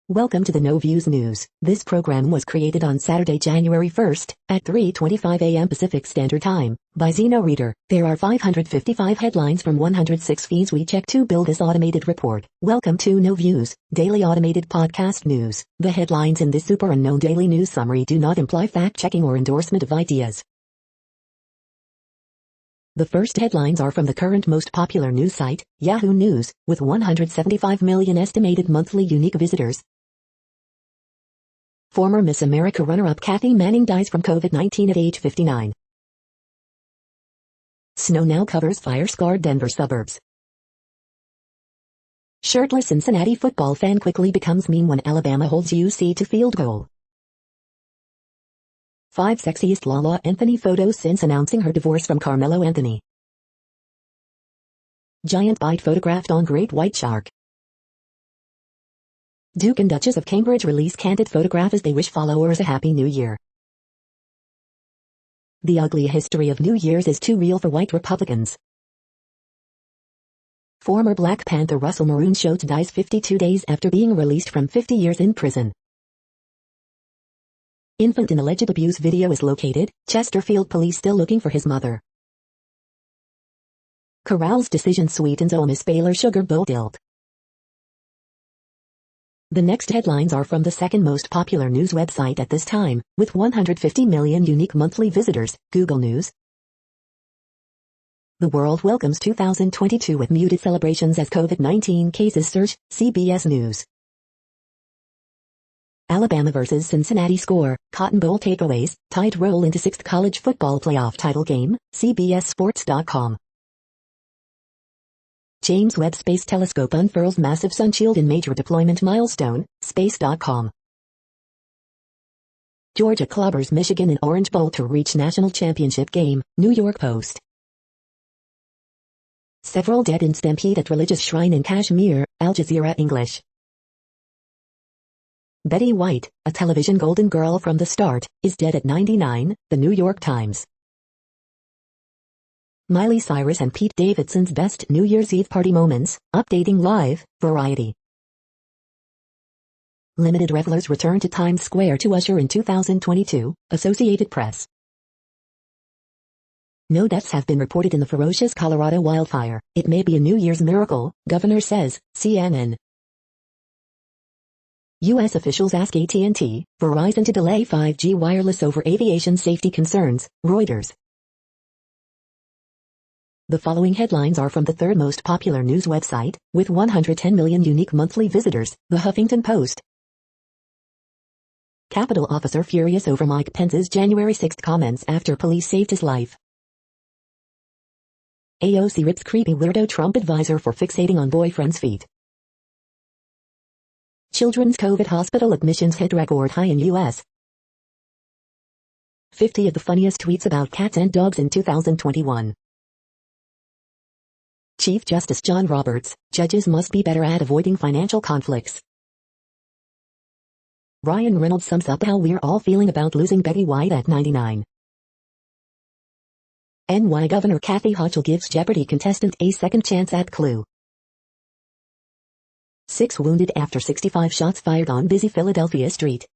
Welcome to the No Views News. This program was created on Saturday, January 1st, at 3:25 a.m. Pacific Standard Time, by Zeno Reader. There are 555 headlines from 106 feeds we check to build this automated report. Welcome to No Views, daily automated podcast news. The headlines in this super unknown daily news summary do not imply fact-checking or endorsement of ideas. The first headlines are from the current most popular news site, Yahoo News, with 175 million estimated monthly unique visitors. Former Miss America runner-up Kathy Manning dies from COVID-19 at age 59. Snow now covers fire-scarred Denver suburbs. Shirtless Cincinnati football fan quickly becomes meme when Alabama holds UC to field goal. 5 sexiest Lala Anthony photos since announcing her divorce from Carmelo Anthony. Giant bite photographed on great white shark. Duke and Duchess of Cambridge release candid photograph as they wish followers a happy new year. The ugly history of New Year's is too real for white Republicans. Former Black Panther Russell Maroon Shoatz dies 52 days after being released from 50 years in prison. Infant in alleged abuse video is located, Chesterfield police still looking for his mother. Corral's decision sweetens Ole Miss Baylor Sugar Bowl tilt. The next headlines are from the second most popular news website at this time, with 150 million unique monthly visitors, Google News. The world welcomes 2022 with muted celebrations as COVID-19 cases surge, CBS News. Alabama vs. Cincinnati score, Cotton Bowl takeaways, Tide roll into 6th college football playoff title game, CBSSports.com. James Webb Space Telescope unfurls massive sunshield in major deployment milestone, Space.com. Georgia clobbers Michigan in Orange Bowl to reach national championship game, New York Post. Several dead in stampede at religious shrine in Kashmir, Al Jazeera English. Betty White, a television golden girl from the start, is dead at 99, The New York Times. Miley Cyrus and Pete Davidson's best New Year's Eve party moments, updating live, Variety. Limited revelers return to Times Square to usher in 2022, Associated Press. No deaths have been reported in the ferocious Colorado wildfire. It may be a New Year's miracle, governor says, CNN. U.S. officials ask AT&T, Verizon to delay 5G wireless over aviation safety concerns, Reuters. The following headlines are from the third most popular news website, with 110 million unique monthly visitors, The Huffington Post. Capitol officer furious over Mike Pence's January 6 comments after police saved his life. AOC rips creepy weirdo Trump advisor for fixating on boyfriend's feet. Children's COVID hospital admissions hit record high in U.S. 50 of the funniest tweets about cats and dogs in 2021. Chief Justice John Roberts, judges must be better at avoiding financial conflicts. Ryan Reynolds sums up how we're all feeling about losing Betty White at 99. NY Governor Kathy Hochul gives Jeopardy contestant a second chance at Clue. 6 wounded after 65 shots fired on busy Philadelphia street.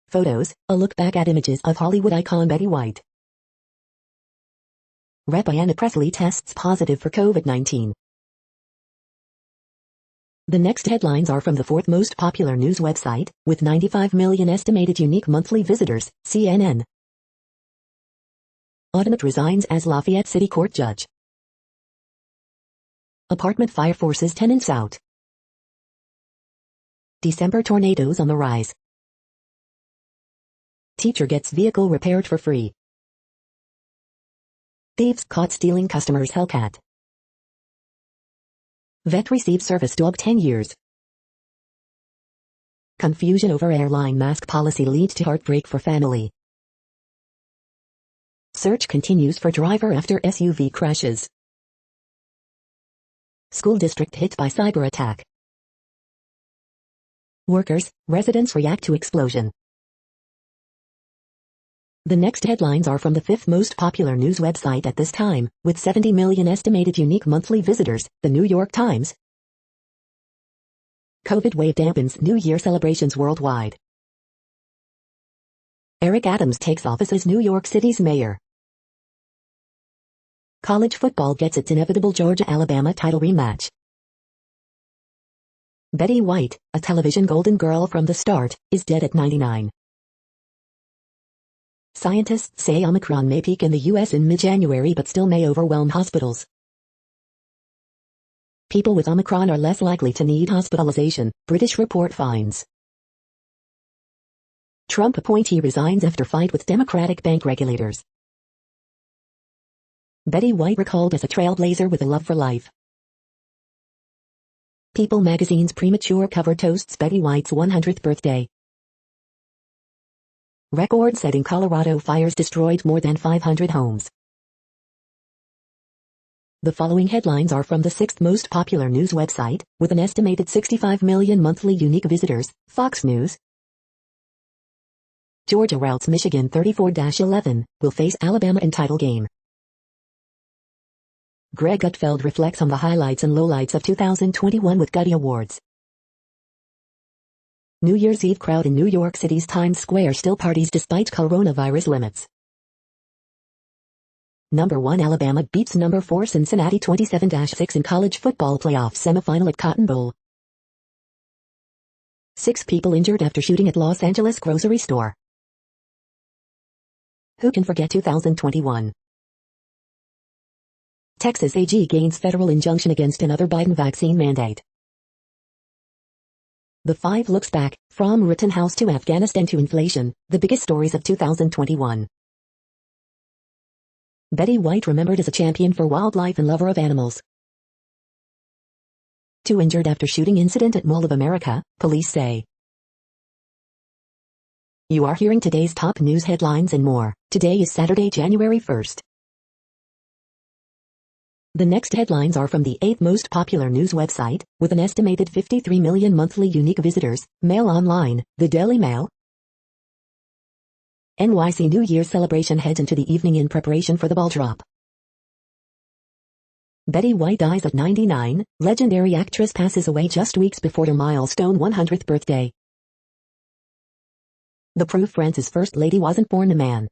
Photos, a look back at images of Hollywood icon Betty White. Rep. Ayanna Pressley tests positive for COVID-19. The next headlines are from the fourth most popular news website, with 95 million estimated unique monthly visitors, CNN. Audemars resigns as Lafayette City Court judge. Apartment fire forces tenants out. December tornadoes on the rise. Teacher gets vehicle repaired for free. Thieves caught stealing customers' Hellcat. Vet receives service dog 10 years. Confusion over airline mask policy leads to heartbreak for family. Search continues for driver after SUV crashes. School district hit by cyber attack. Workers, residents react to explosion. The next headlines are from the fifth most popular news website at this time, with 70 million estimated unique monthly visitors, The New York Times. COVID wave dampens New Year celebrations worldwide. Eric Adams takes office as New York City's mayor. College football gets its inevitable Georgia-Alabama title rematch. Betty White, a television golden girl from the start, is dead at 99. Scientists say Omicron may peak in the U.S. in mid-January but still may overwhelm hospitals. People with Omicron are less likely to need hospitalization, British report finds. Trump appointee resigns after fight with Democratic bank regulators. Betty White recalled as a trailblazer with a love for life. People magazine's premature cover toasts Betty White's 100th birthday. Record-setting Colorado fires destroyed more than 500 homes. The following headlines are from the 6th most popular news website, with an estimated 65 million monthly unique visitors, Fox News. Georgia routs Michigan 34-11, will face Alabama in title game. Greg Gutfeld reflects on the highlights and lowlights of 2021 with Gutty Awards. New Year's Eve crowd in New York City's Times Square still parties despite coronavirus limits. Number 1 Alabama beats number 4 Cincinnati 27-6 in college football playoff semifinal at Cotton Bowl. 6 people injured after shooting at Los Angeles grocery store. Who can forget 2021? Texas AG gains federal injunction against another Biden vaccine mandate. The 5 looks back, from Rittenhouse to Afghanistan to inflation, the biggest stories of 2021. Betty White remembered as a champion for wildlife and lover of animals. 2 injured after shooting incident at Mall of America, police say. You are hearing today's top news headlines and more. Today is Saturday, January 1st. The next headlines are from the 8th most popular news website, with an estimated 53 million monthly unique visitors, Mail Online, the Daily Mail. NYC New Year's celebration heads into the evening in preparation for the ball drop. Betty White dies at 99, legendary actress passes away just weeks before her milestone 100th birthday. The proof France's First Lady wasn't born a man.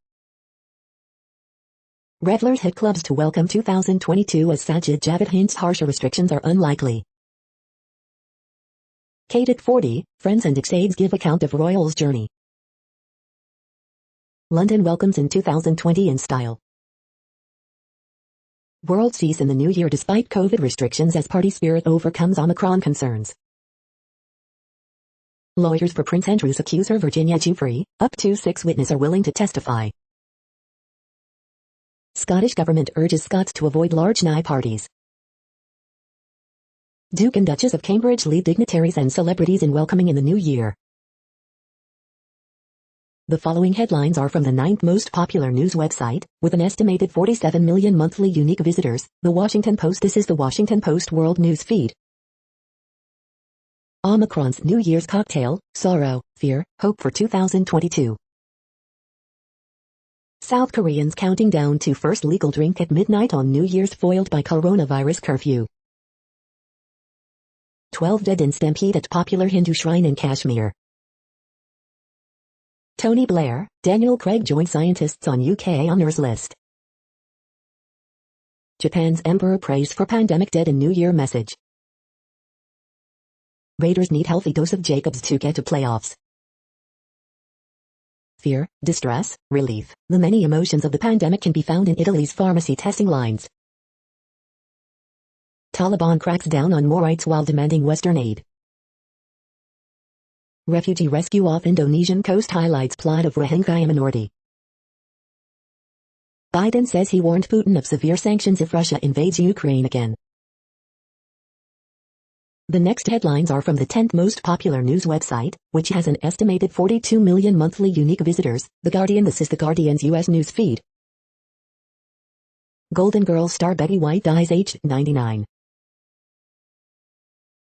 Revelers hit clubs to welcome 2022 as Sajid Javid hints harsher restrictions are unlikely. Kate at 40, friends and ex-aides give account of royals' journey. London welcomes in 2020 in style. World sees in the new year despite COVID restrictions as party spirit overcomes Omicron concerns. Lawyers for Prince Andrew's accuser Virginia Giuffre, up to 6 witnesses are willing to testify. Scottish government urges Scots to avoid large NI parties. Duke and Duchess of Cambridge lead dignitaries and celebrities in welcoming in the new year. The following headlines are from the 9th most popular news website, with an estimated 47 million monthly unique visitors, The Washington Post. This is the Washington Post World News Feed. Omicron's New Year's cocktail, sorrow, fear, hope for 2022. South Koreans counting down to first legal drink at midnight on New Year's foiled by coronavirus curfew. 12 dead in stampede at popular Hindu shrine in Kashmir. Tony Blair, Daniel Craig join scientists on UK honors list. Japan's emperor prays for pandemic dead in New Year message. Raiders need healthy dose of Jacobs to get to playoffs. Fear, distress, relief. The many emotions of the pandemic can be found in Italy's pharmacy testing lines. Taliban cracks down on Moorites while demanding Western aid. Refugee rescue off Indonesian coast highlights plight of Rohingya minority. Biden says he warned Putin of severe sanctions if Russia invades Ukraine again. The next headlines are from the 10th most popular news website, which has an estimated 42 million monthly unique visitors, The Guardian. This is The Guardian's U.S. news feed. Golden Girl star Betty White dies aged 99.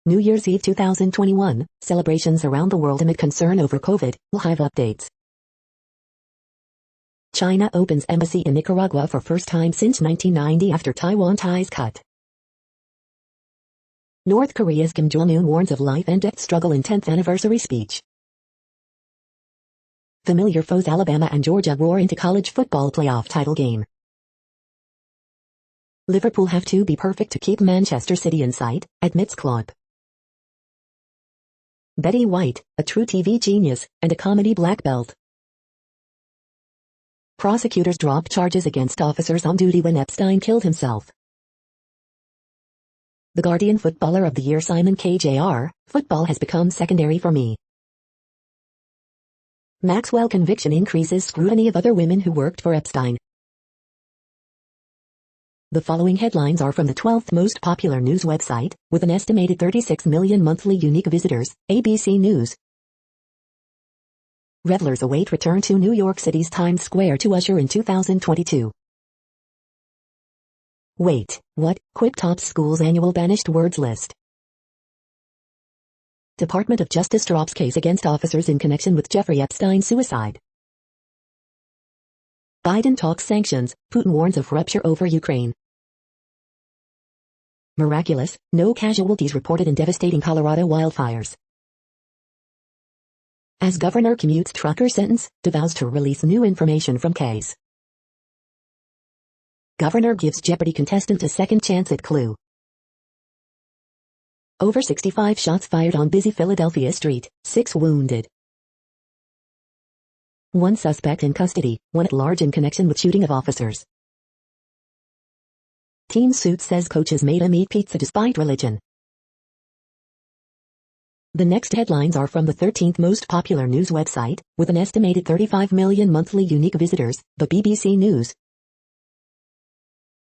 New Year's Eve 2021, celebrations around the world amid concern over COVID, live updates. China opens embassy in Nicaragua for first time since 1990 after Taiwan ties cut. North Korea's Kim Jong-un warns of life and death struggle in 10th anniversary speech. Familiar foes Alabama and Georgia roar into college football playoff title game. Liverpool have to be perfect to keep Manchester City in sight, admits Klopp. Betty White, a true TV genius, and a comedy black belt. Prosecutors dropped charges against officers on duty when Epstein killed himself. The Guardian Footballer of the Year Simon KJR, football has become secondary for me. Maxwell conviction increases scrutiny of other women who worked for Epstein. The following headlines are from the 12th most popular news website, with an estimated 36 million monthly unique visitors, ABC News. Revelers await return to New York City's Times Square to usher in 2022. Wait, what? Quip tops school's annual banished words list. Department of Justice drops case against officers in connection with Jeffrey Epstein's suicide. Biden talks sanctions, Putin warns of rupture over Ukraine. Miraculous, no casualties reported in devastating Colorado wildfires. As governor commutes trucker sentence, vows to release new information from case. Governor gives Jeopardy contestant a second chance at clue. Over 65 shots fired on busy Philadelphia street, 6 wounded. 1 suspect in custody, 1 at large in connection with shooting of officers. Teen suit says coaches made him eat pizza despite religion. The next headlines are from the 13th most popular news website, with an estimated 35 million monthly unique visitors, the BBC News.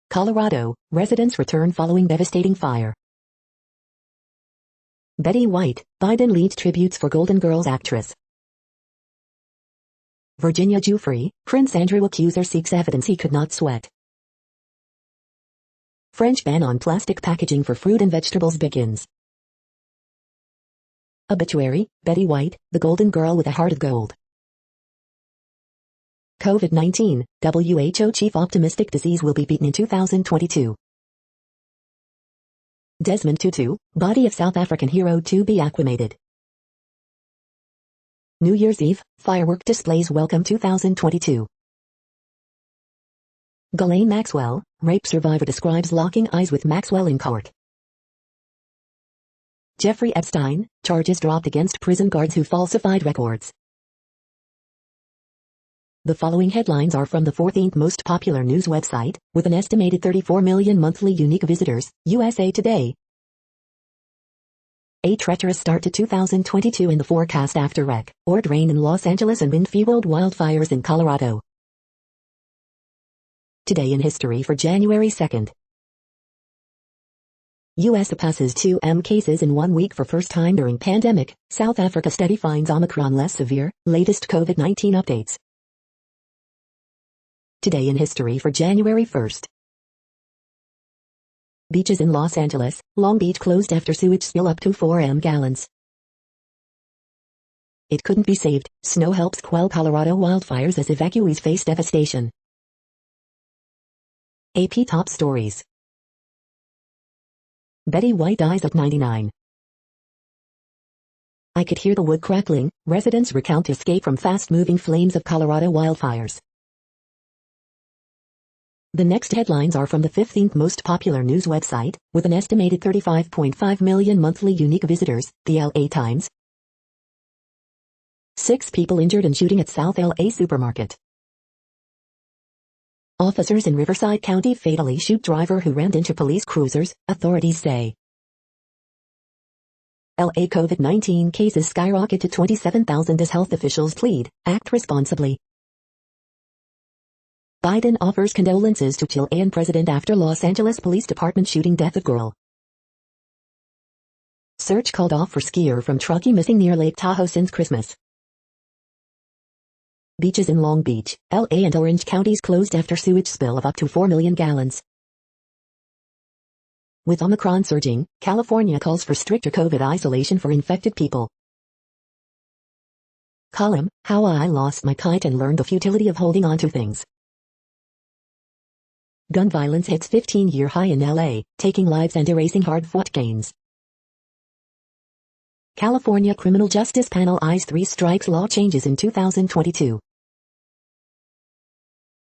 Colorado, residents return following devastating fire. Betty White, Biden leads tributes for Golden Girls actress. Virginia Giuffre, Prince Andrew accuser seeks evidence he could not sweat. French ban on plastic packaging for fruit and vegetables begins. Obituary, Betty White, the Golden Girl with a heart of gold. COVID-19, WHO chief optimistic disease will be beaten in 2022. Desmond Tutu, body of South African hero to be acclimated. New Year's Eve, firework displays welcome 2022. Ghislaine Maxwell, rape survivor describes locking eyes with Maxwell in court. Jeffrey Epstein, charges dropped against prison guards who falsified records. The following headlines are from the 14th most popular news website, with an estimated 34 million monthly unique visitors, USA Today. A treacherous start to 2022 in the forecast after record rain in Los Angeles and wind-fueled wildfires in Colorado. Today in history for January 2nd. U.S. passes 2M cases in 1 week for first time during pandemic. South Africa study finds Omicron less severe. Latest COVID-19 updates. Today in history for January 1st. Beaches in Los Angeles, Long Beach closed after sewage spill up to 4 gallons. It couldn't be saved. Snow helps quell Colorado wildfires as evacuees face devastation. AP top stories. Betty White dies at 99. I could hear the wood crackling. Residents recount escape from fast-moving flames of Colorado wildfires. The next headlines are from the 15th most popular news website, with an estimated 35.5 million monthly unique visitors, the LA Times. 6 people injured in shooting at South LA supermarket. Officers in Riverside County fatally shoot driver who rammed into police cruisers, authorities say. LA COVID-19 cases skyrocket to 27,000 as health officials plead, act responsibly. Biden offers condolences to Chilean president after Los Angeles Police Department shooting death of girl. Search called off for skier from Truckee missing near Lake Tahoe since Christmas. Beaches in Long Beach, LA and Orange counties closed after sewage spill of up to 4 million gallons. With Omicron surging, California calls for stricter COVID isolation for infected people. Column, How I Lost My Kite and Learned the Futility of Holding On to Things. Gun violence hits 15-year high in LA, taking lives and erasing hard-fought gains. California Criminal Justice Panel eyes 3 strikes law changes in 2022.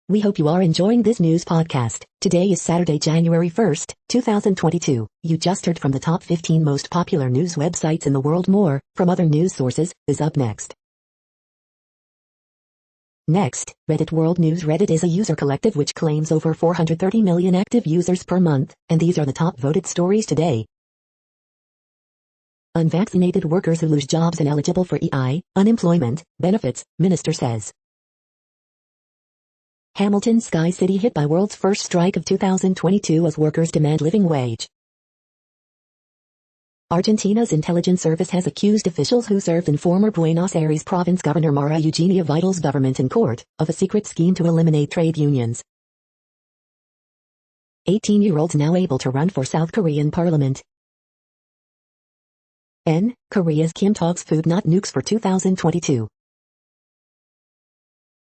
We hope you are enjoying this news podcast. Today is Saturday, January 1st, 2022. You just heard from the top 15 most popular news websites in the world. More from other news sources is up next. Next, Reddit World News. Reddit is a user collective which claims over 430 million active users per month, and these are the top voted stories today. Unvaccinated workers who lose jobs ineligible for EI, unemployment, benefits, minister says. Hamilton Sky City hit by world's first strike of 2022 as workers demand living wage. Argentina's intelligence service has accused officials who served in former Buenos Aires province governor Maria Eugenia Vidal's government in court of a secret scheme to eliminate trade unions. 18-year-olds now able to run for South Korean parliament. Korea's Kim talks food not nukes for 2022.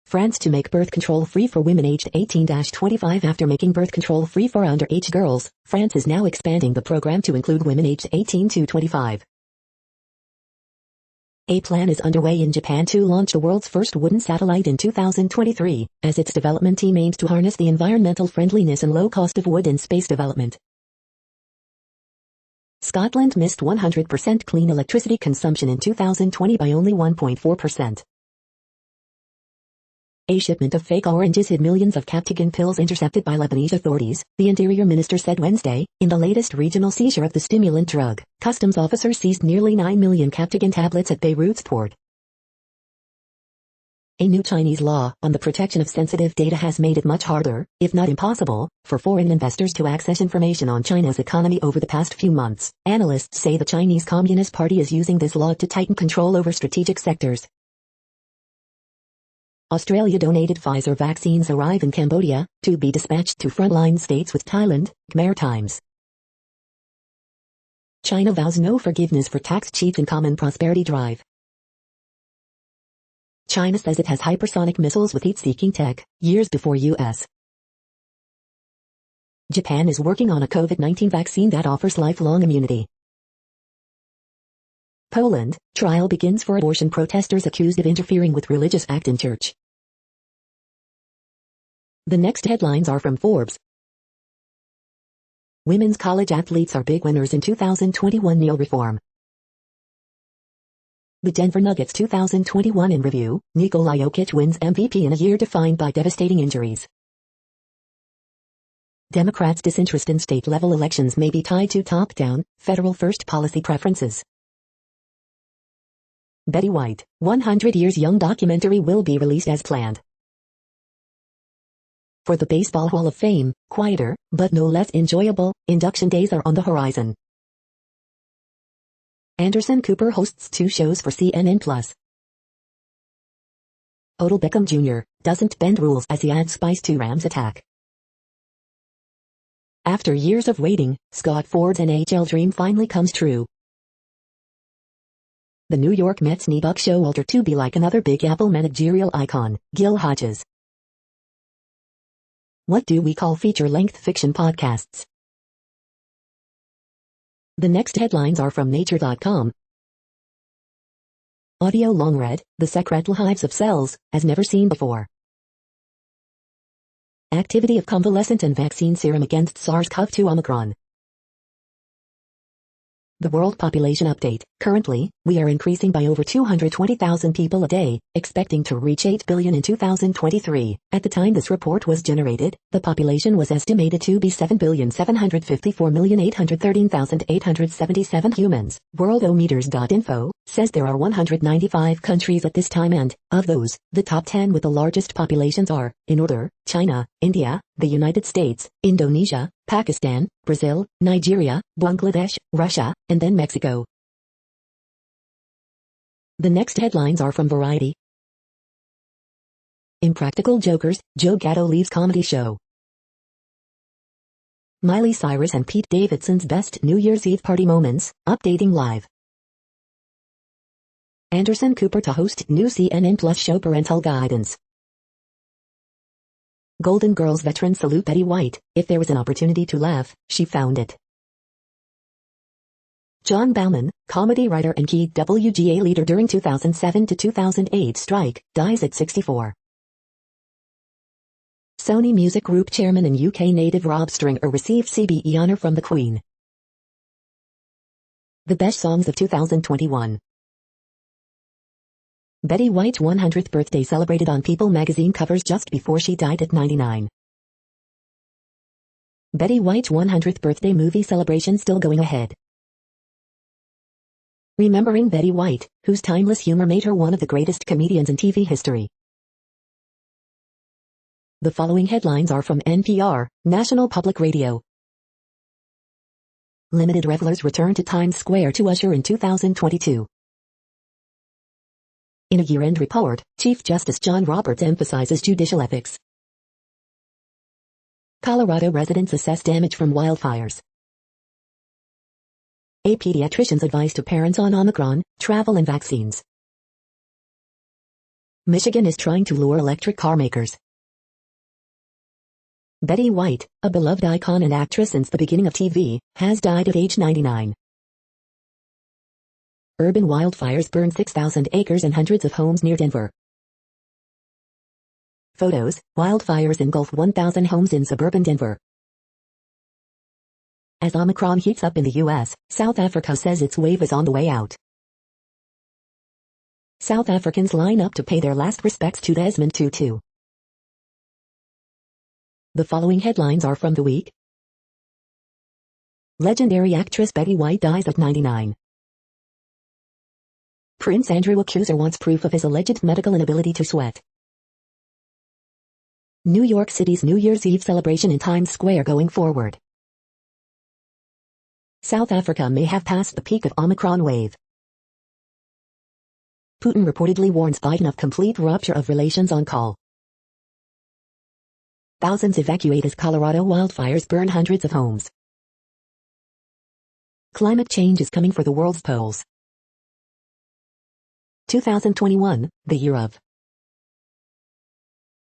France to make birth control free for women aged 18-25. After making birth control free for underage girls, France is now expanding the program to include women aged 18 to 25. A plan is underway in Japan to launch the world's first wooden satellite in 2023, as its development team aims to harness the environmental friendliness and low cost of wood in space development. Scotland missed 100% clean electricity consumption in 2020 by only 1.4%. A shipment of fake oranges hid millions of Captagon pills intercepted by Lebanese authorities, the Interior Minister said Wednesday, in the latest regional seizure of the stimulant drug. Customs officers seized nearly 9 million Captagon tablets at Beirut's port. A new Chinese law on the protection of sensitive data has made it much harder, if not impossible, for foreign investors to access information on China's economy over the past few months. Analysts say the Chinese Communist Party is using this law to tighten control over strategic sectors. Australia donated Pfizer vaccines arrive in Cambodia, to be dispatched to frontline states with Thailand, Khmer Times. China vows no forgiveness for tax cheats in Common Prosperity Drive. China says it has hypersonic missiles with heat-seeking tech, years before U.S. Japan is working on a COVID-19 vaccine that offers lifelong immunity. Poland, trial begins for abortion protesters accused of interfering with religious act in church. The next headlines are from Forbes. Women's college athletes are big winners in 2021 NIL reform. The Denver Nuggets 2021 in review, Nikola Jokic wins MVP in a year defined by devastating injuries. Democrats' disinterest in state-level elections may be tied to top-down, federal-first policy preferences. Betty White, 100 Years Young documentary will be released as planned. For the Baseball Hall of Fame, quieter, but no less enjoyable, induction days are on the horizon. Anderson Cooper hosts 2 shows for CNN+. Odell Beckham Jr. doesn't bend rules as he adds spice to Rams attack. After years of waiting, Scott Ford's NHL dream finally comes true. The New York Mets need Buck Showalter to be like another Big Apple managerial icon, Gil Hodges. What do we call feature-length fiction podcasts? The next headlines are from Nature.com. Audio long read, the secretal hives of cells, as never seen before. Activity of convalescent and vaccine serum against SARS-CoV-2 Omicron. The World Population Update. Currently, we are increasing by over 220,000 people a day, expecting to reach 8 billion in 2023. At the time this report was generated, the population was estimated to be 7,754,813,877 humans. Worldometers.info says there are 195 countries at this time and, of those, the top 10 with the largest populations are, in order, China, India, the United States, Indonesia, Pakistan, Brazil, Nigeria, Bangladesh, Russia, and then Mexico. The next headlines are from Variety. Impractical Jokers, Joe Gatto leaves comedy show. Miley Cyrus and Pete Davidson's best New Year's Eve party moments, updating live. Anderson Cooper to host new CNN Plus show Parental Guidance. Golden Girls veteran salute Betty White, if there was an opportunity to laugh, she found it. John Bauman, comedy writer and key WGA leader during 2007 to 2008 strike, dies at 64. Sony Music Group chairman and UK native Rob Stringer received CBE honour from the Queen. The best songs of 2021. Betty White's 100th birthday celebrated on People magazine covers just before she died at 99. Betty White's 100th birthday movie celebration still going ahead. Remembering Betty White, whose timeless humor made her one of the greatest comedians in TV history. The following headlines are from NPR, National Public Radio. Limited revelers return to Times Square to usher in 2022. In a year-end report, Chief Justice John Roberts emphasizes judicial ethics. Colorado residents assess damage from wildfires. A pediatrician's advice to parents on Omicron, travel and vaccines. Michigan is trying to lure electric car makers. Betty White, a beloved icon and actress since the beginning of TV, has died at age 99. Urban wildfires burned 6,000 acres and hundreds of homes near Denver. Photos, wildfires engulf 1,000 homes in suburban Denver. As Omicron heats up in the U.S., South Africa says its wave is on the way out. South Africans line up to pay their last respects to Desmond Tutu. The following headlines are from the week. Legendary actress Betty White dies at 99. Prince Andrew accuser wants proof of his alleged medical inability to sweat. New York City's New Year's Eve celebration in Times Square going forward. South Africa may have passed the peak of Omicron wave. Putin reportedly warns Biden of complete rupture of relations on call. Thousands evacuate as Colorado wildfires burn hundreds of homes. Climate change is coming for the world's poles. 2021, the year of.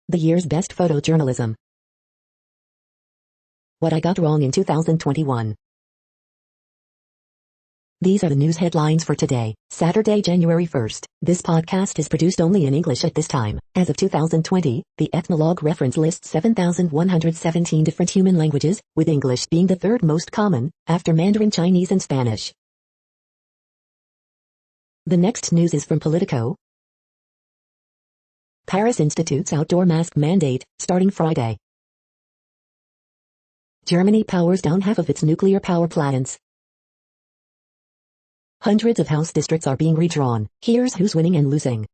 The year's best photojournalism. What I got wrong in 2021. These are the news headlines for today, Saturday, January 1st. This podcast is produced only in English at this time. As of 2020, the Ethnologue reference lists 7,117 different human languages, with English being the third most common, after Mandarin Chinese and Spanish. The next news is from Politico. Paris institutes outdoor mask mandate, starting Friday. Germany powers down half of its nuclear power plants. Hundreds of House districts are being redrawn. Here's who's winning and losing.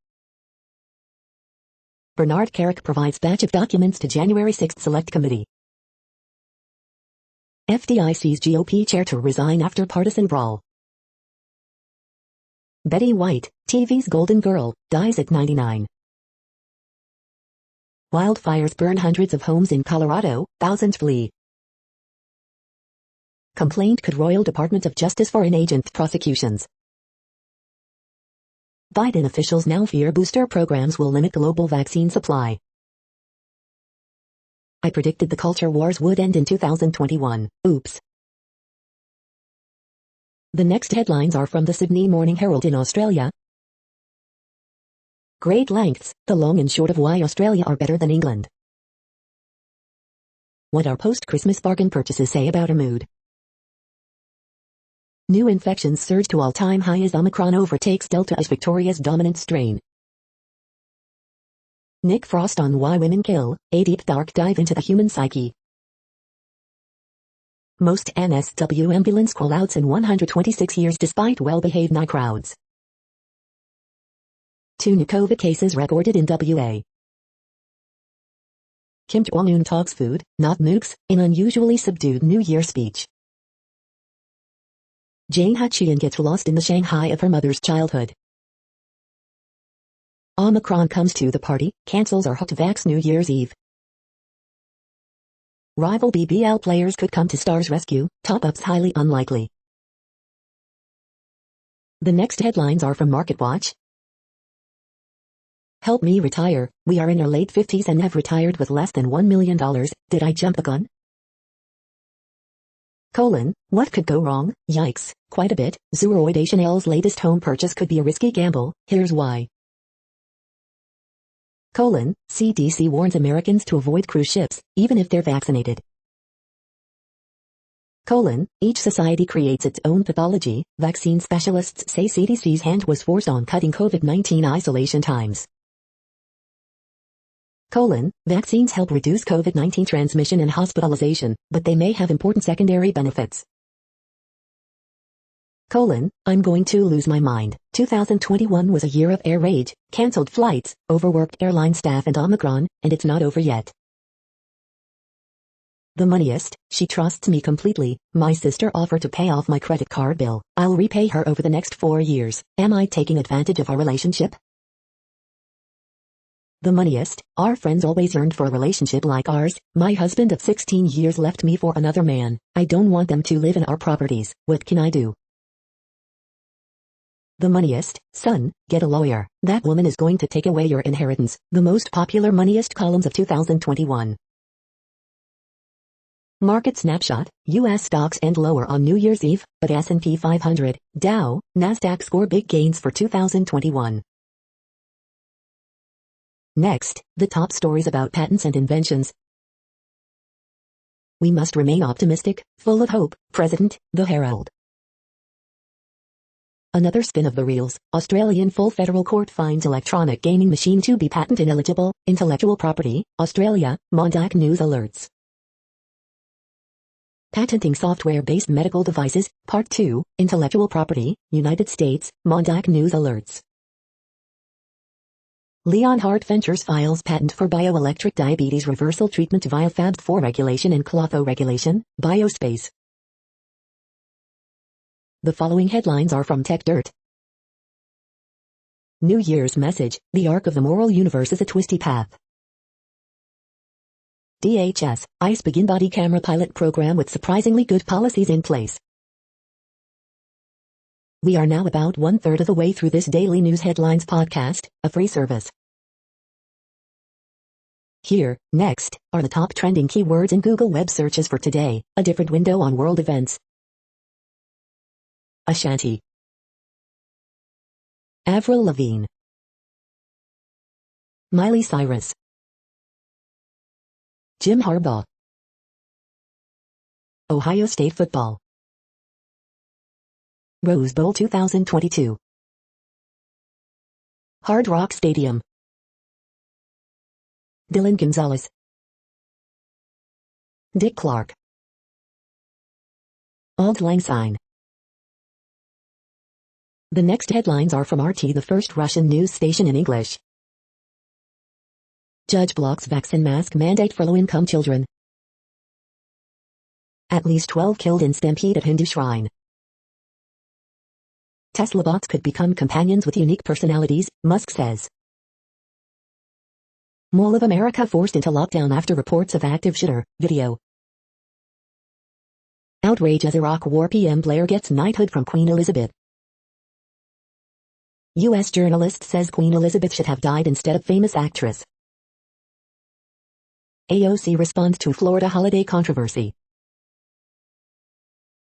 Bernard Carrick provides batch of documents to January 6th Select Committee. FDIC's GOP chair to resign after partisan brawl. Betty White, TV's golden girl, dies at 99. Wildfires burn hundreds of homes in Colorado, thousands flee. Complaint could Royal Department of Justice for inagent prosecutions. Biden officials now fear booster programs will limit global vaccine supply. I predicted the culture wars would end in 2021. Oops. The next headlines are from the Sydney Morning Herald in Australia. Great lengths, the long and short of why Australia are better than England. What our post-Christmas bargain purchases say about our mood. New infections surge to all-time high as Omicron overtakes Delta as Victoria's dominant strain. Nick Frost on Why Women Kill, a deep dark dive into the human psyche. Most NSW ambulance call-outs in 126 years despite well-behaved night crowds. 2 new COVID cases recorded in WA. Kim Jong-un talks food, not nukes, in unusually subdued New Year speech. Jane Hachian gets lost in the Shanghai of her mother's childhood. Omicron comes to the party, cancels our Hot-Vax New Year's Eve. Rival BBL players could come to Star's rescue, top-ups highly unlikely. The next headlines are from MarketWatch. Help me retire, we are in our late 50s and have retired with less than $1 million, did I jump the gun? What could go wrong? Yikes, quite a bit. Zooey Deschanel's latest home purchase could be a risky gamble. Here's why. CDC warns Americans to avoid cruise ships, even if they're vaccinated. Each society creates its own pathology. Vaccine specialists say CDC's hand was forced on cutting COVID-19 isolation times. Vaccines help reduce COVID-19 transmission and hospitalization, but they may have important secondary benefits. I'm going to lose my mind. 2021 was a year of air rage, cancelled flights, overworked airline staff and Omicron, and it's not over yet. The moneyest, she trusts me completely. My sister offered to pay off my credit card bill. I'll repay her over the next 4 years. Am I taking advantage of our relationship? The moneyest, our friends always yearned for a relationship like ours. My husband of 16 years left me for another man. I don't want them to live in our properties. What can I do? The moneyest, son, get a lawyer. That woman is going to take away your inheritance. The most popular moneyest columns of 2021. Market snapshot, U.S. stocks end lower on New Year's Eve, but S&P 500, Dow, Nasdaq score big gains for 2021. Next, the top stories about patents and inventions. We must remain optimistic, full of hope. President, The Herald. Another spin of the reels. Australian full federal court finds electronic gaming machine to be patent ineligible. Intellectual property, Australia, Mondac News alerts. Patenting software-based medical devices, Part 2, Intellectual Property, United States, Mondac News alerts. Leonhardt Ventures files patent for bioelectric diabetes reversal treatment via Fab4 regulation and Clotho regulation, Biospace. The following headlines are from TechDirt. New Year's message, the arc of the moral universe is a twisty path. DHS, ICE begin body camera pilot program with surprisingly good policies in place. We are now about 1/3 of the way through this daily news headlines podcast, a free service. Here, next, are the top trending keywords in Google web searches for today, a different window on world events. Ashanti. Avril Lavigne. Miley Cyrus. Jim Harbaugh. Ohio State football. Rose Bowl 2022. Hard Rock Stadium. Dylan Gonzalez. Dick Clark. Auld Lang Syne. The next headlines are from RT, the first Russian news station in English. Judge blocks vaccine mask mandate for low-income children. At least 12 killed in stampede at Hindu shrine. Tesla bots could become companions with unique personalities, Musk says. Mall of America forced into lockdown after reports of active shooter, video. Outrage as Iraq War PM Blair gets knighthood from Queen Elizabeth. U.S. journalist says Queen Elizabeth should have died instead of famous actress. AOC responds to Florida holiday controversy.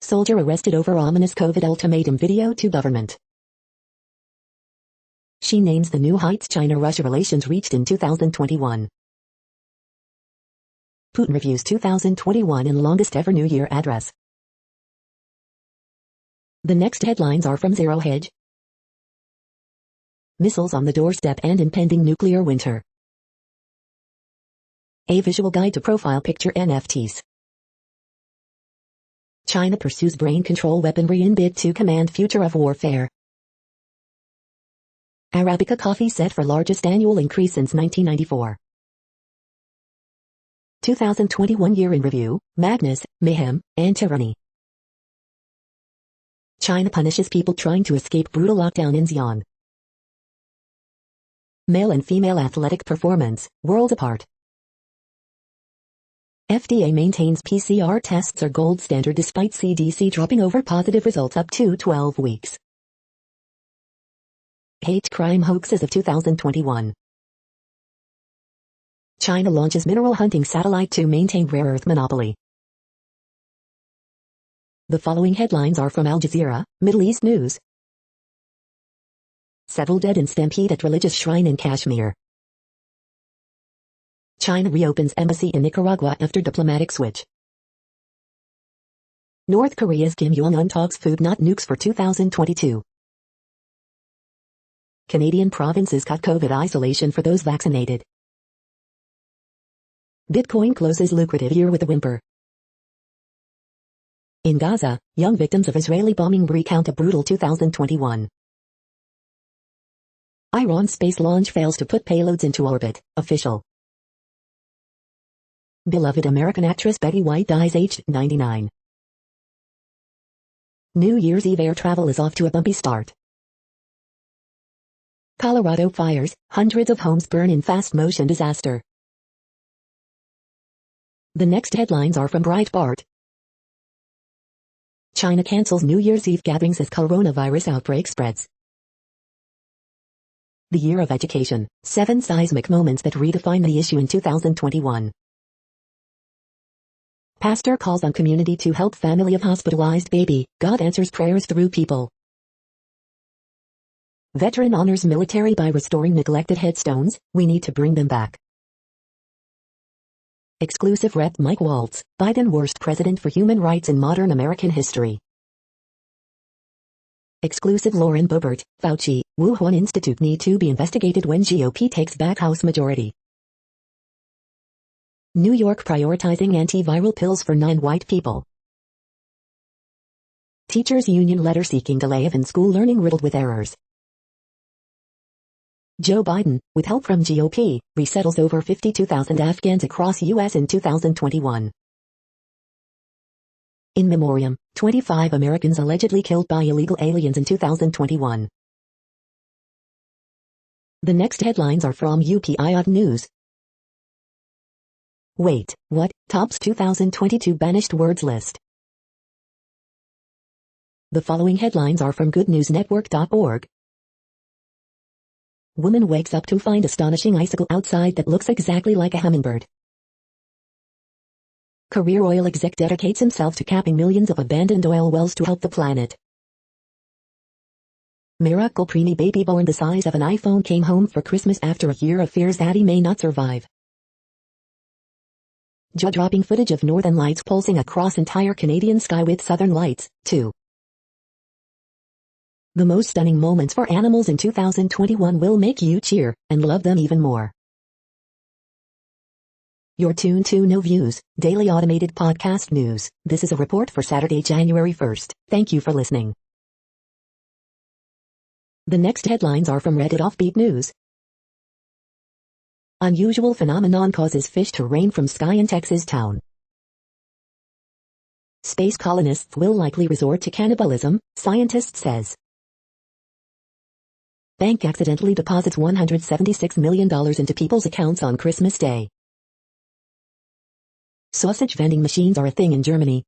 Soldier arrested over ominous COVID ultimatum video to government. She names the new heights China-Russia relations reached in 2021. Putin reviews 2021 in longest ever New Year address. The next headlines are from Zero Hedge. Missiles on the doorstep and impending nuclear winter. A visual guide to profile picture NFTs. China pursues brain control weaponry in bid to command future of warfare. Arabica coffee set for largest annual increase since 1994. 2021 year in review, madness, mayhem, and tyranny. China punishes people trying to escape brutal lockdown in Xi'an. Male and female athletic performance, worlds apart. FDA maintains PCR tests are gold standard despite CDC dropping over positive results up to 12 weeks. Hate crime hoaxes of 2021. China launches mineral hunting satellite to maintain rare earth monopoly. The following headlines are from Al Jazeera, Middle East News. Several dead in stampede at religious shrine in Kashmir. China reopens embassy in Nicaragua after diplomatic switch. North Korea's Kim Jong-un talks food not nukes for 2022. Canadian provinces cut COVID isolation for those vaccinated. Bitcoin closes lucrative year with a whimper. In Gaza, young victims of Israeli bombing recount a brutal 2021. Iran space launch fails to put payloads into orbit, official. Beloved American actress Betty White dies aged 99. New Year's Eve air travel is off to a bumpy start. Colorado fires, hundreds of homes burn in fast motion disaster. The next headlines are from Breitbart. China cancels New Year's Eve gatherings as coronavirus outbreak spreads. The Year of Education, 7 seismic moments that redefine the issue in 2021. Pastor calls on community to help family of hospitalized baby. God answers prayers through people. Veteran honors military by restoring neglected headstones. We need to bring them back. Exclusive Rep. Mike Waltz, Biden worst president for human rights in modern American history. Exclusive Lauren Boebert, Fauci, Wuhan Institute need to be investigated when GOP takes back House majority. New York prioritizing antiviral pills for 9 white people. Teachers union letter seeking delay of in-school learning riddled with errors. Joe Biden, with help from GOP, resettles over 52,000 Afghans across U.S. in 2021. In memoriam, 25 Americans allegedly killed by illegal aliens in 2021. The next headlines are from UPI News. Wait, what? Tops 2022 banished words list. The following headlines are from goodnewsnetwork.org. Woman wakes up to find astonishing icicle outside that looks exactly like a hummingbird. Career oil exec dedicates himself to capping millions of abandoned oil wells to help the planet. Miracle preemie baby born the size of an iPhone came home for Christmas after a year of fears that he may not survive. Jaw-dropping footage of northern lights pulsing across entire Canadian sky with southern lights, too. The most stunning moments for animals in 2021 will make you cheer and love them even more. You're tuned to No Views, daily automated podcast news. This is a report for Saturday, January 1st. Thank you for listening. The next headlines are from Reddit Offbeat News. Unusual phenomenon causes fish to rain from sky in Texas town. Space colonists will likely resort to cannibalism, scientist says. Bank accidentally deposits $176 million into people's accounts on Christmas Day. Sausage vending machines are a thing in Germany.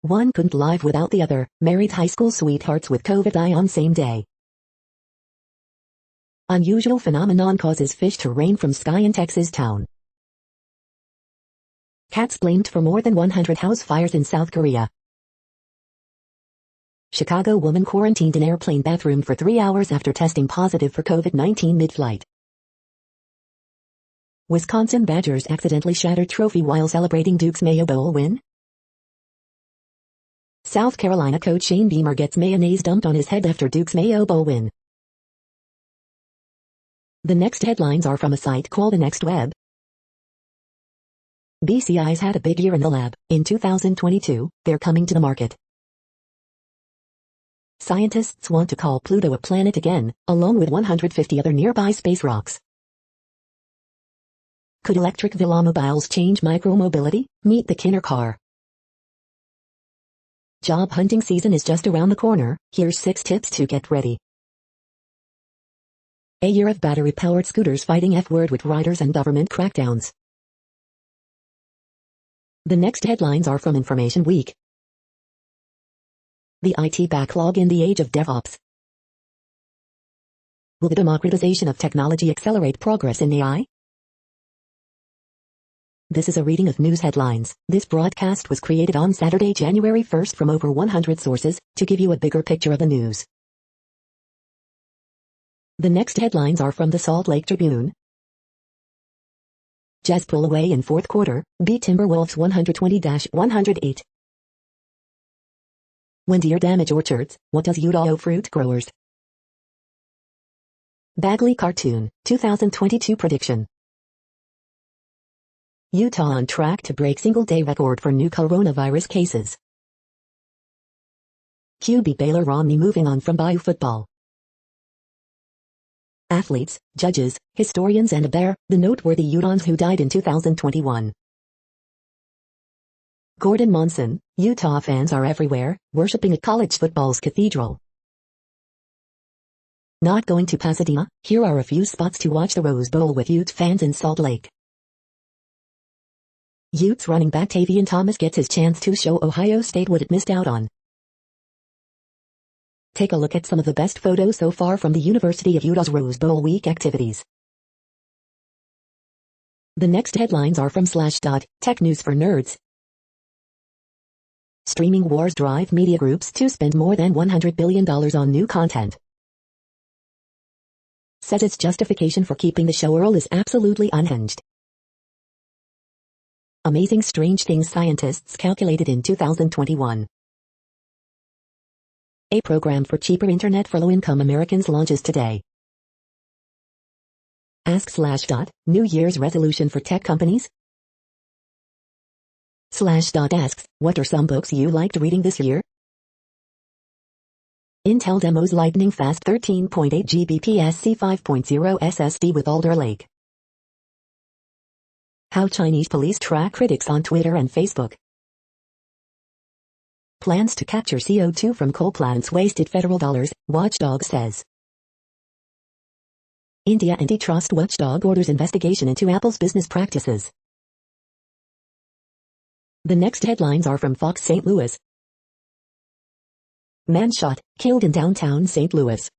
One couldn't live without the other, married high school sweethearts with COVID die on same day. Unusual phenomenon causes fish to rain from sky in Texas town. Cats blamed for more than 100 house fires in South Korea. Chicago woman quarantined in airplane bathroom for 3 hours after testing positive for COVID-19 mid-flight. Wisconsin Badgers accidentally shattered trophy while celebrating Duke's Mayo Bowl win. South Carolina coach Shane Beamer gets mayonnaise dumped on his head after Duke's Mayo Bowl win. The next headlines are from a site called The Next Web. BCI's had a big year in the lab. In 2022, they're coming to the market. Scientists want to call Pluto a planet again, along with 150 other nearby space rocks. Could electric velomobiles change micromobility? Meet the Kinner car. Job hunting season is just around the corner. Here's 6 tips to get ready. A year of battery-powered scooters fighting F-word with riders and government crackdowns. The next headlines are from Information Week. The IT backlog in the age of DevOps. Will the democratization of technology accelerate progress in AI? This is a reading of news headlines. This broadcast was created on Saturday, January 1st from over 100 sources to give you a bigger picture of the news. The next headlines are from the Salt Lake Tribune. Jazz pull away in fourth quarter, beat Timberwolves 120-108. When deer damage orchards, what does Utah owe fruit growers? Bagley cartoon, 2022 prediction. Utah on track to break single-day record for new coronavirus cases. QB Baylor Romney moving on from Bayou football. Athletes, judges, historians and a bear, the noteworthy Utahns who died in 2021. Gordon Monson, Utah fans are everywhere, worshipping at college football's cathedral. Not going to Pasadena? Here are a few spots to watch the Rose Bowl with Ute fans in Salt Lake. Utes running back Tavion Thomas gets his chance to show Ohio State what it missed out on. Take a look at some of the best photos so far from the University of Utah's Rose Bowl week activities. The next headlines are from Slashdot, Tech News for Nerds. Streaming wars drive media groups to spend more than $100 billion on new content. Says its justification for keeping the show Earl is absolutely unhinged. Amazing Strange Things scientists calculated in 2021. A program for cheaper internet for low-income Americans launches today. Ask Slashdot, New Year's resolution for tech companies? Slashdot asks, what are some books you liked reading this year? Intel demos lightning fast 13.8 Gbps C5.0 SSD with Alder Lake. How Chinese police track critics on Twitter and Facebook. Plans to capture CO2 from coal plants wasted federal dollars, watchdog says. India antitrust watchdog orders investigation into Apple's business practices. The next headlines are from Fox St. Louis. Man shot, killed in downtown St. Louis.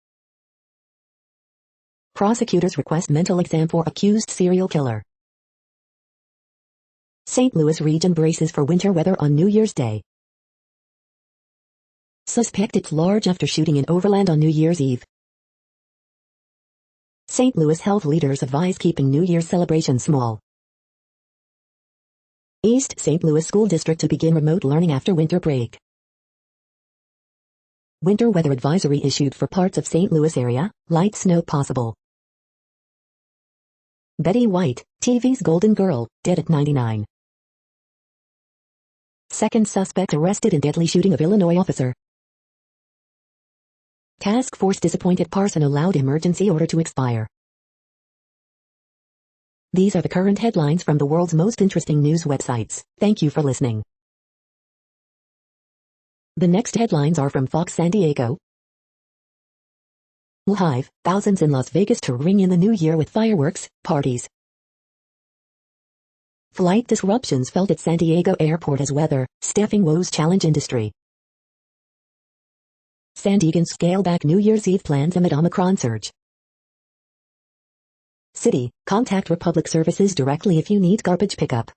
Prosecutors request mental exam for accused serial killer. St. Louis region braces for winter weather on New Year's Day. Suspect at large after shooting in Overland on New Year's Eve. St. Louis health leaders advise keeping New Year's celebration small. East St. Louis School District to begin remote learning after winter break. Winter weather advisory issued for parts of St. Louis area, light snow possible. Betty White, TV's Golden Girl, dead at 99. Second suspect arrested in deadly shooting of Illinois officer. Task force disappointed Parson allowed emergency order to expire. These are the current headlines from the world's most interesting news websites. Thank you for listening. The next headlines are from Fox San Diego. Live, thousands in Las Vegas to ring in the new year with fireworks, parties. Flight disruptions felt at San Diego Airport as weather, staffing woes challenge industry. San Diegans scale back New Year's Eve plans amid Omicron surge. City, contact Republic Services directly if you need garbage pickup.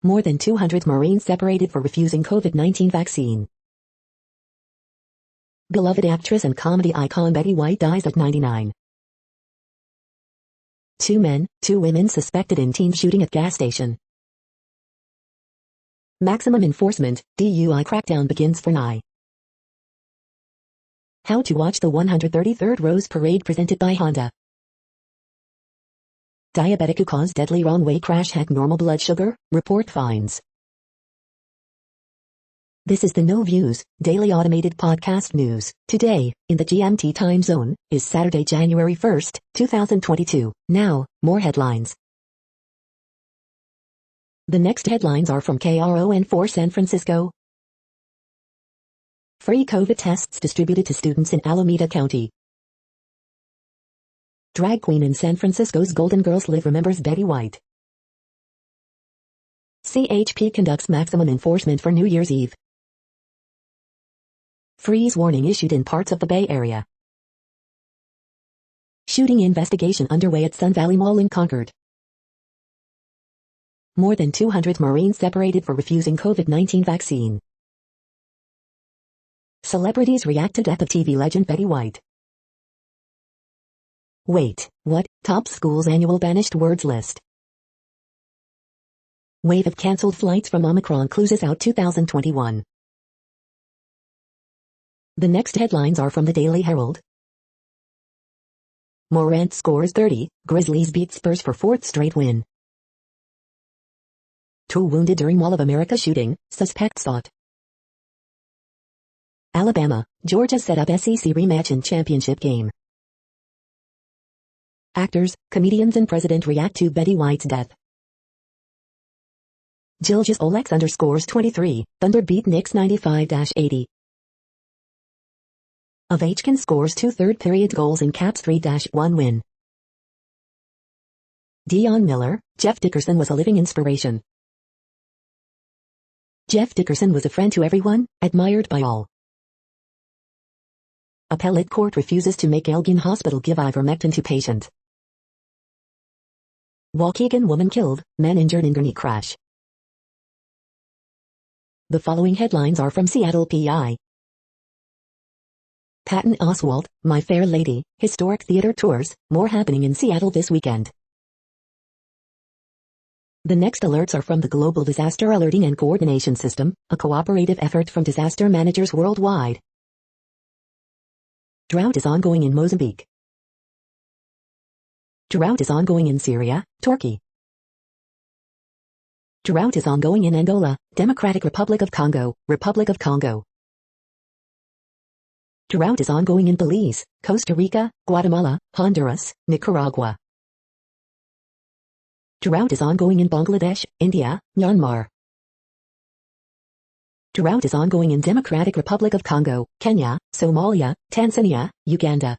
More than 200 Marines separated for refusing COVID-19 vaccine. Beloved actress and comedy icon Betty White dies at 99. 2 men, 2 women suspected in teen shooting at gas station. Maximum enforcement, DUI crackdown begins for Nye. How to watch the 133rd Rose Parade presented by Honda. Diabetic who caused deadly wrong-way crash had normal blood sugar, report finds. This is the No Views, daily automated podcast news. Today, in the GMT time zone, is Saturday, January 1st, 2022. Now, more headlines. The next headlines are from KRON4 San Francisco. Free COVID tests distributed to students in Alameda County. Drag queen in San Francisco's Golden Girls Live remembers Betty White. CHP conducts maximum enforcement for New Year's Eve. Freeze warning issued in parts of the Bay Area. Shooting investigation underway at Sun Valley Mall in Concord. More than 200 Marines separated for refusing COVID-19 vaccine. Celebrities react to death of TV legend Betty White. Wait, what? Top schools annual banished words list. Wave of cancelled flights from Omicron closes out 2021. The next headlines are from the Daily Herald. Morant scores 30, Grizzlies beat Spurs for fourth straight win. 2 wounded during Mall of America shooting, suspect sought. Alabama, Georgia set up SEC rematch in championship game. Actors, comedians and president react to Betty White's death. Gilgeous Olex underscores 23, Thunder beat Knicks 95-80. Ovechkin scores 2 third-period goals in Caps 3-1 win. Dion Miller, Jeff Dickerson was a living inspiration. Jeff Dickerson was a friend to everyone, admired by all. Appellate court refuses to make Elgin Hospital give ivermectin to patient. Waukegan woman killed, man injured in gurney crash. The following headlines are from Seattle PI. Patton Oswalt, My Fair Lady, historic theater tours, more happening in Seattle this weekend. The next alerts are from the Global Disaster Alerting and Coordination System, a cooperative effort from disaster managers worldwide. Drought is ongoing in Mozambique. Drought is ongoing in Syria, Turkey. Drought is ongoing in Angola, Democratic Republic of Congo, Republic of Congo. Drought is ongoing in Belize, Costa Rica, Guatemala, Honduras, Nicaragua. Drought is ongoing in Bangladesh, India, Myanmar. Drought is ongoing in Democratic Republic of Congo, Kenya, Somalia, Tanzania, Uganda.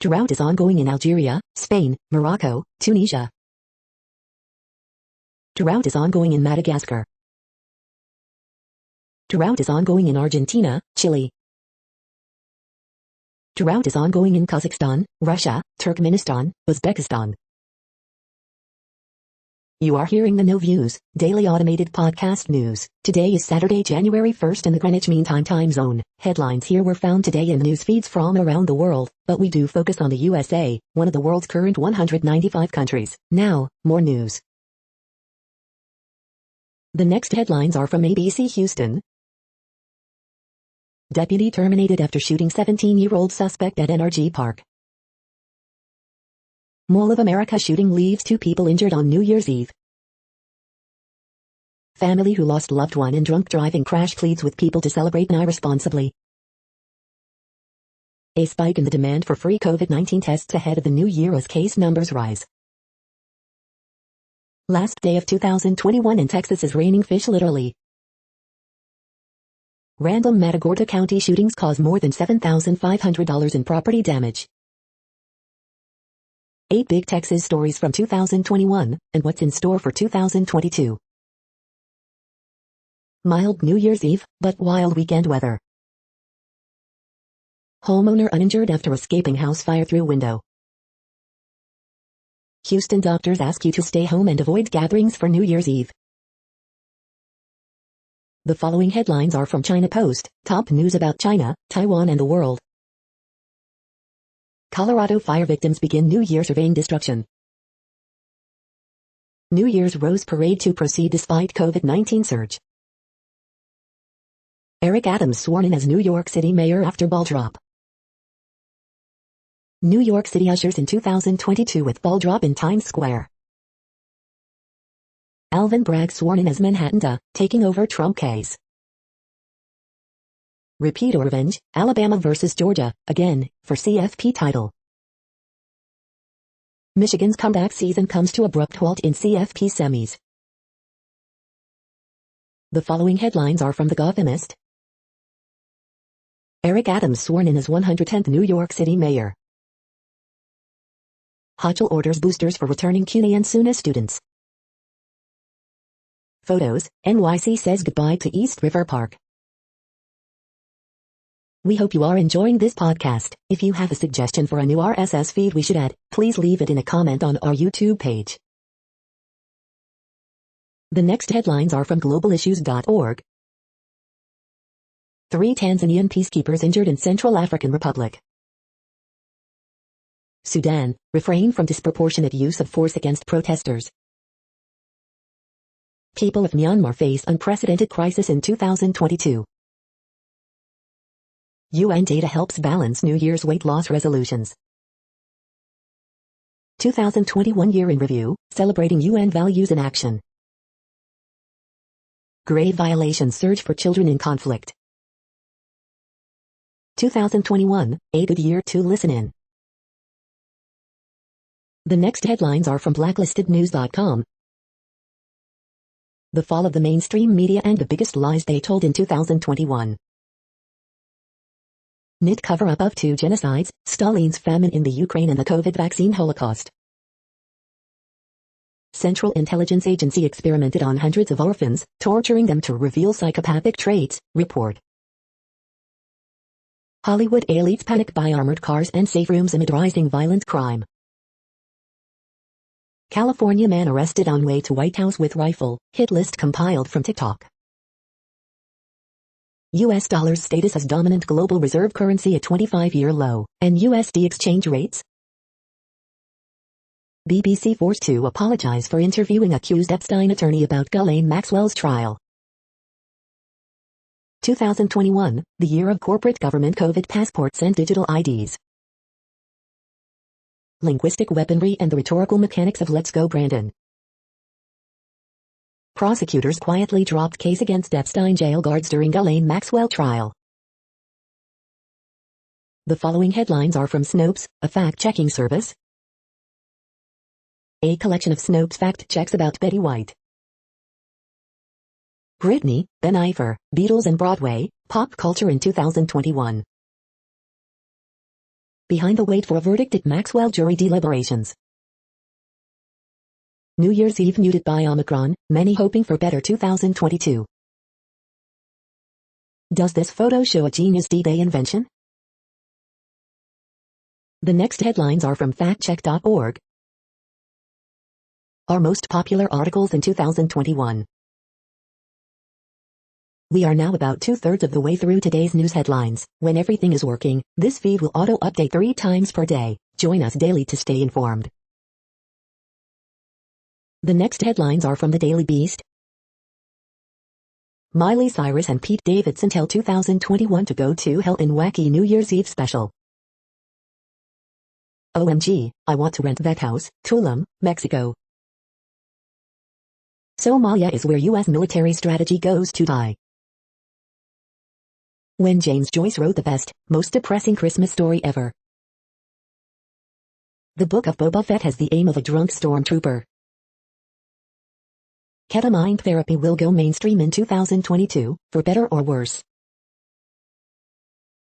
Drought is ongoing in Algeria, Spain, Morocco, Tunisia. Drought is ongoing in Madagascar. Drought is ongoing in Argentina, Chile. Drought is ongoing in Kazakhstan, Russia, Turkmenistan, Uzbekistan. You are hearing the No Views, daily automated podcast news. Today is Saturday, January 1st in the Greenwich Mean Time zone. Headlines here were found today in news feeds from around the world, but we do focus on the USA, one of the world's current 195 countries. Now, more news. The next headlines are from ABC Houston. Deputy terminated after shooting 17-year-old suspect at NRG Park. Mall of America shooting leaves 2 people injured on New Year's Eve. Family who lost loved one in drunk driving crash pleads with people to celebrate irresponsibly. A spike in the demand for free COVID-19 tests ahead of the new year as case numbers rise. Last day of 2021 in Texas is raining fish literally. Random Matagorda County shootings cause more than $7,500 in property damage. 8 big Texas stories from 2021, and what's in store for 2022. Mild New Year's Eve, but wild weekend weather. Homeowner uninjured after escaping house fire through window. Houston doctors ask you to stay home and avoid gatherings for New Year's Eve. The following headlines are from China Post, top news about China, Taiwan and the world. Colorado fire victims begin New Year surveying destruction. New Year's Rose Parade to proceed despite COVID-19 surge. Eric Adams sworn in as New York City mayor after ball drop. New York City ushers in 2022 with ball drop in Times Square. Alvin Bragg sworn in as Manhattan, taking over Trump case. Repeat or revenge, Alabama versus Georgia, again, for CFP title. Michigan's comeback season comes to abrupt halt in CFP semis. The following headlines are from The Gothamist. Eric Adams sworn in as 110th New York City mayor. Hochul orders boosters for returning CUNY and SUNY students. Photos, NYC says goodbye to East River Park. We hope you are enjoying this podcast. If you have a suggestion for a new RSS feed we should add, please leave it in a comment on our YouTube page. The next headlines are from globalissues.org. 3 Tanzanian peacekeepers injured in Central African Republic. Sudan, refrain from disproportionate use of force against protesters. People of Myanmar face unprecedented crisis in 2022. UN data helps balance New Year's weight loss resolutions. 2021 Year in Review, celebrating UN values in action. Grave violations surge for children in conflict. 2021, a good year to listen in. The next headlines are from blacklistednews.com. The fall of the mainstream media and the biggest lies they told in 2021. NIT cover-up of 2 genocides, Stalin's famine in the Ukraine and the COVID vaccine holocaust. Central Intelligence Agency experimented on hundreds of orphans, torturing them to reveal psychopathic traits, report. Hollywood elites panic buy armored cars and safe rooms amid rising violent crime. California man arrested on way to White House with rifle, hit list compiled from TikTok. US dollar's status as dominant global reserve currency at 25-year low, and USD exchange rates. BBC forced to apologize for interviewing accused Epstein attorney about Ghislaine Maxwell's trial. 2021, the year of corporate government COVID passports and digital IDs. Linguistic weaponry and the rhetorical mechanics of Let's Go Brandon. Prosecutors quietly dropped case against Epstein jail guards during Ghislaine Maxwell trial. The following headlines are from Snopes, a fact-checking service. A collection of Snopes fact-checks about Betty White. Britney, Ben Iver, Beatles and Broadway, pop culture in 2021. Behind the wait for a verdict at Maxwell jury deliberations. New Year's Eve muted by Omicron, many hoping for better 2022. Does this photo show a genius D-Day invention? The next headlines are from factcheck.org. Our most popular articles in 2021. We are now about 2/3 of the way through today's news headlines. When everything is working, this feed will auto-update 3 times per day. Join us daily to stay informed. The next headlines are from the Daily Beast. Miley Cyrus and Pete Davidson tell 2021 to go to hell in wacky New Year's Eve special. OMG, I want to rent that house, Tulum, Mexico. Somalia is where U.S. military strategy goes to die. When James Joyce wrote the best, most depressing Christmas story ever. The Book of Boba Fett has the aim of a drunk stormtrooper. Ketamine therapy will go mainstream in 2022, for better or worse.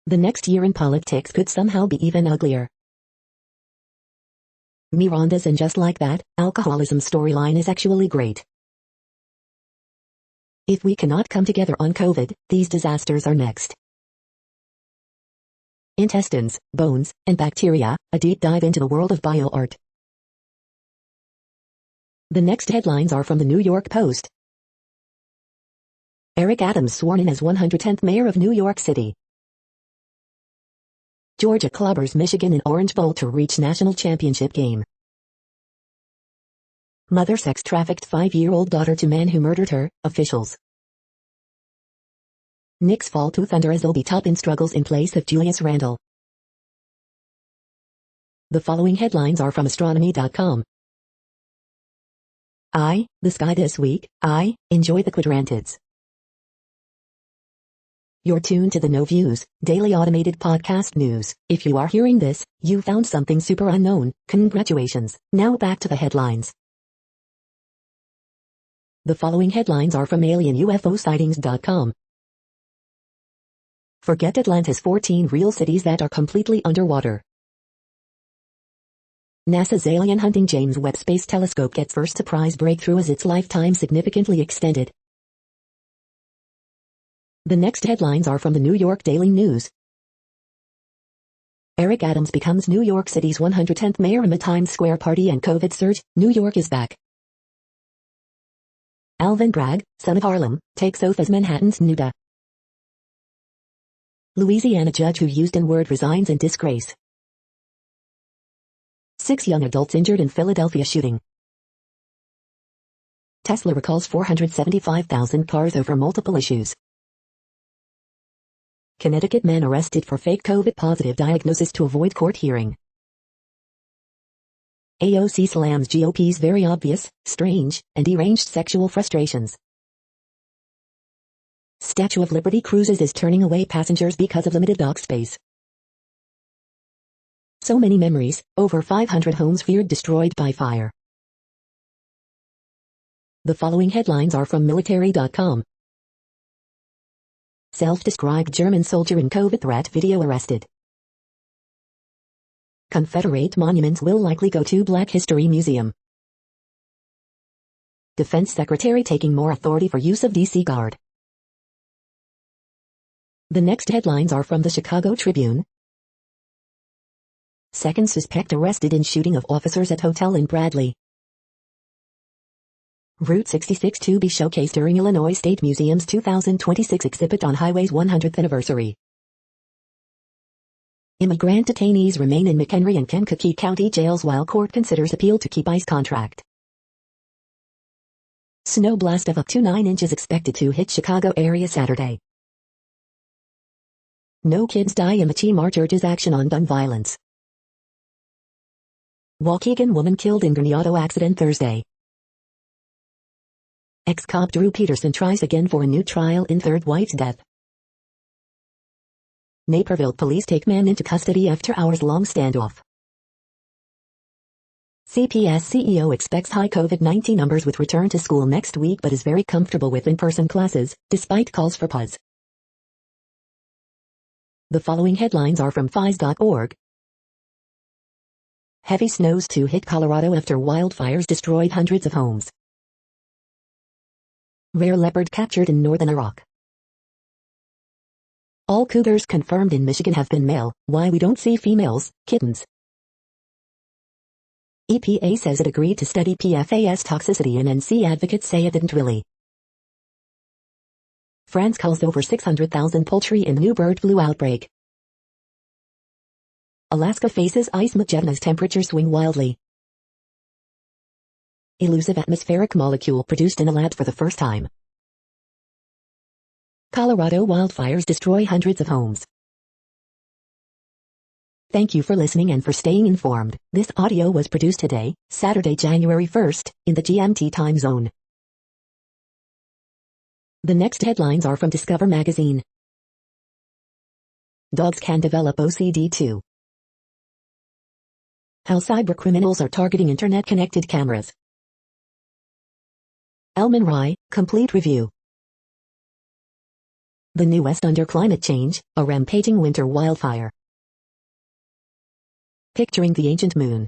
The next year in politics could somehow be even uglier. Miranda's and Just Like That, alcoholism storyline is actually great. If we cannot come together on COVID, these disasters are next. Intestines, bones, and bacteria, a deep dive into the world of bioart. The next headlines are from the New York Post. Eric Adams sworn in as 110th mayor of New York City. Georgia clobbers Michigan in Orange Bowl to reach national championship game. Mother sex-trafficked 5-year-old daughter to man who murdered her, officials. Knicks fall to Thunder as Obi Toppin struggles in place of Julius Randle. The following headlines are from astronomy.com. The sky this week. Enjoy the quadrantids. You're tuned to the No Views, daily automated podcast news. If you are hearing this, you found something super unknown. Congratulations. Now back to the headlines. The following headlines are from alienUFOsightings.com. Forget Atlantis, 14 real cities that are completely underwater. NASA's alien hunting James Webb Space Telescope gets first surprise breakthrough as its lifetime significantly extended. The next headlines are from the New York Daily News. Eric Adams becomes New York City's 110th mayor amid Times Square party and COVID surge. New York is back. Alvin Bragg, son of Harlem, takes oath as Manhattan's Nuda. Louisiana judge who used N-word resigns in disgrace. 6 young adults injured in Philadelphia shooting. Tesla recalls 475,000 cars over multiple issues. Connecticut man arrested for fake COVID-positive diagnosis to avoid court hearing. AOC slams GOP's very obvious, strange, and deranged sexual frustrations. Statue of Liberty Cruises is turning away passengers because of limited dock space. So many memories, over 500 homes feared destroyed by fire. The following headlines are from military.com. Self-described German soldier in COVID threat video arrested. Confederate monuments will likely go to Black History Museum. Defense Secretary taking more authority for use of DC Guard. The next headlines are from the Chicago Tribune. Second suspect arrested in shooting of officers at hotel in Bradley. Route 66 to be showcased during Illinois State Museum's 2026 exhibit on Highway's 100th anniversary. Immigrant detainees remain in McHenry and Kankakee County jails while court considers appeal to keep ICE contract. Snow blast of up to 9 inches expected to hit Chicago area Saturday. No kids die in the March urges action on gun violence. Waukegan woman killed in Gurney auto accident Thursday. Ex-cop Drew Peterson tries again for a new trial in third wife's death. Naperville police take man into custody after hours-long standoff. CPS CEO expects high COVID-19 numbers with return to school next week but is very comfortable with in-person classes, despite calls for pause. The following headlines are from FIS.org. Heavy snows to hit Colorado after wildfires destroyed hundreds of homes. Rare leopard captured in northern Iraq. All cougars confirmed in Michigan have been male. Why we don't see females, kittens. EPA says it agreed to study PFAS toxicity in NC advocates say it didn't really. France culls over 600,000 poultry in new bird flu outbreak. Alaska faces ice as temperatures swing wildly. Elusive atmospheric molecule produced in a lab for the first time. Colorado wildfires destroy hundreds of homes. Thank you for listening and for staying informed. This audio was produced today, Saturday, January 1st, in the GMT time zone. The next headlines are from Discover magazine. Dogs can develop OCD too. How cybercriminals are targeting internet-connected cameras. Elman Rye, complete review. The New West under climate change, a rampaging winter wildfire. Picturing the ancient moon.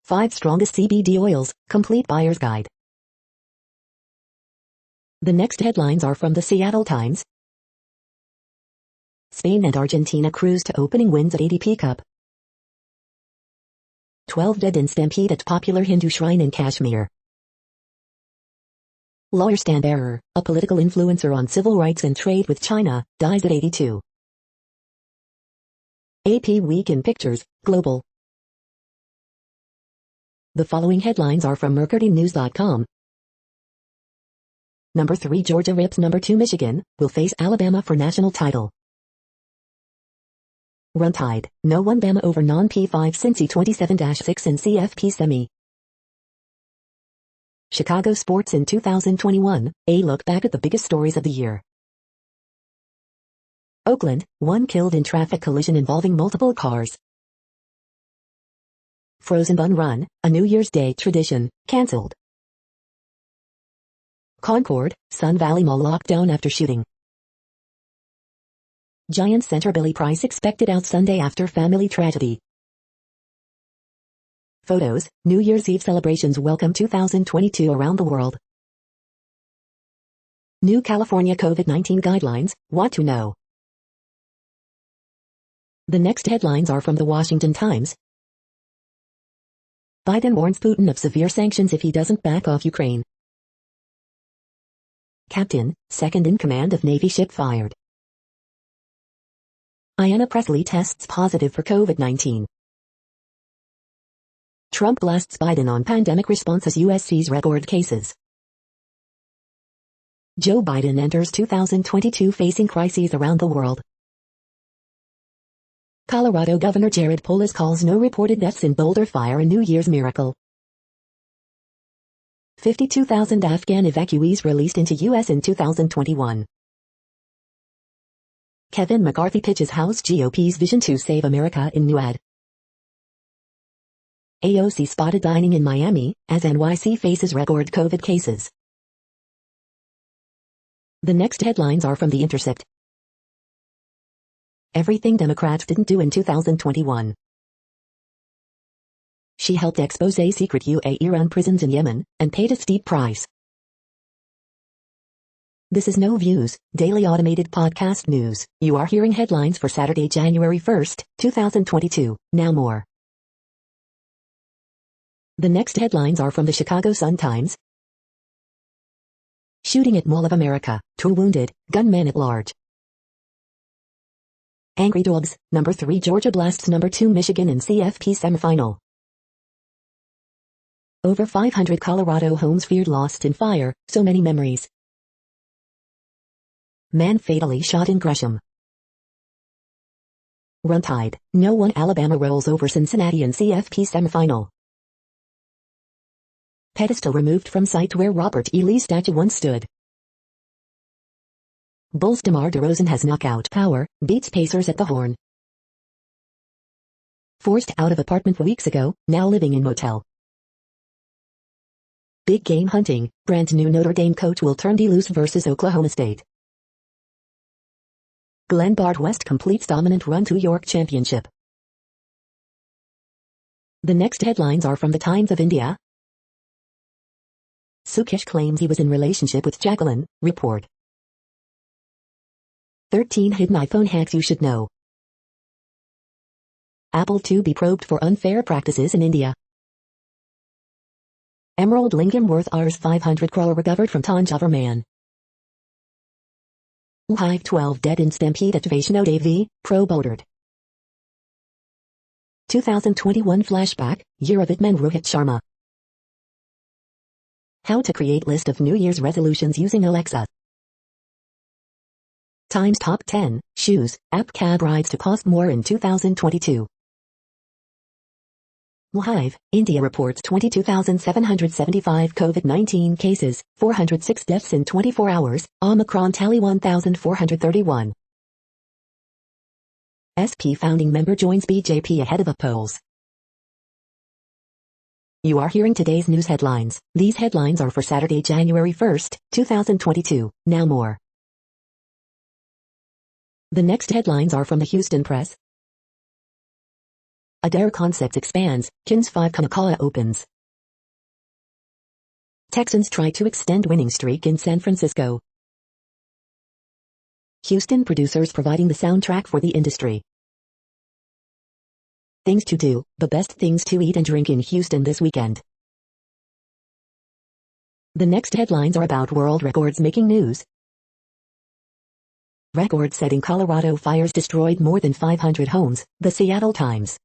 5 strongest CBD oils, complete buyer's guide. The next headlines are from the Seattle Times. Spain and Argentina cruise to opening wins at ADP Cup. 12 dead in stampede at popular Hindu shrine in Kashmir. Lawyer Stan Bearer, a political influencer on civil rights and trade with China, dies at 82. AP Week in Pictures, Global. The following headlines are from MercuryNews.com. Number 3 Georgia rips number 2 Michigan, will face Alabama for national title. Run Tide, no one Bama over non-P5 Cincy 27-6 in CFP semi. Chicago sports in 2021, a look back at the biggest stories of the year. Oakland, 1 killed in traffic collision involving multiple cars. Frozen Bun Run, a New Year's Day tradition, cancelled. Concord, Sun Valley Mall lockdown after shooting. Giants center Billy Price expected out Sunday after family tragedy. Photos, New Year's Eve celebrations welcome 2022 around the world. New California COVID-19 guidelines, want to know. The next headlines are from the Washington Times. Biden warns Putin of severe sanctions if he doesn't back off Ukraine. Captain, second in command of Navy ship fired. Ayanna Pressley tests positive for COVID-19. Trump blasts Biden on pandemic response as U.S. sees record cases. Joe Biden enters 2022 facing crises around the world. Colorado Governor Jared Polis calls no reported deaths in Boulder fire a New Year's miracle. 52,000 Afghan evacuees released into U.S. in 2021. Kevin McCarthy pitches House GOP's vision to save America in new ad. AOC spotted dining in Miami, as NYC faces record COVID cases. The next headlines are from The Intercept. Everything Democrats didn't do in 2021. She helped expose secret UAE-run prisons in Yemen, and paid a steep price. This is No Views, daily automated podcast news. You are hearing headlines for Saturday, January 1st, 2022. Now more. The next headlines are from the Chicago Sun-Times. Shooting at Mall of America, 2 wounded, gunman at large. Angry Dogs, number 3 Georgia blasts number 2 Michigan in CFP semifinal. Over 500 Colorado homes feared lost in fire, so many memories. Man fatally shot in Gresham. Run Tide, no one Alabama rolls over Cincinnati in CFP semifinal. Pedestal removed from site where Robert E. Lee statue once stood. Bulls' DeMar DeRozan has knockout power, beats Pacers at the Horn. Forced out of apartment weeks ago, now living in motel. Big game hunting, brand new Notre Dame coach will turn Duluth versus Oklahoma State. Glenbard West completes dominant run to York Championship. The next headlines are from the Times of India. Sukesh claims he was in relationship with Jacqueline, report. 13 hidden iPhone hacks you should know. Apple to be probed for unfair practices in India. Emerald Lingam worth Rs 500 crore recovered from Tanjavur man. Hive 12 dead in stampede at Vaishno Devi, pro bouldered. 2021 flashback, year of Hitman Rohit Sharma. How to create list of New Year's resolutions using Alexa. Times Top 10, Shoes, app cab rides to cost more in 2022. Hive, India reports 22,775 COVID-19 cases, 406 deaths in 24 hours, Omicron tally 1,431. SP founding member joins BJP ahead of up polls. You are hearing today's news headlines. These headlines are for Saturday, January 1st, 2022. Now more. The next headlines are from the Houston Press. Adair Concepts expands, Kins 5 Kanakawa opens. Texans try to extend winning streak in San Francisco. Houston producers providing the soundtrack for the industry. Things to do, the best things to eat and drink in Houston this weekend. The next headlines are about world records making news. Record-setting Colorado fires destroyed more than 500 homes, the Seattle Times.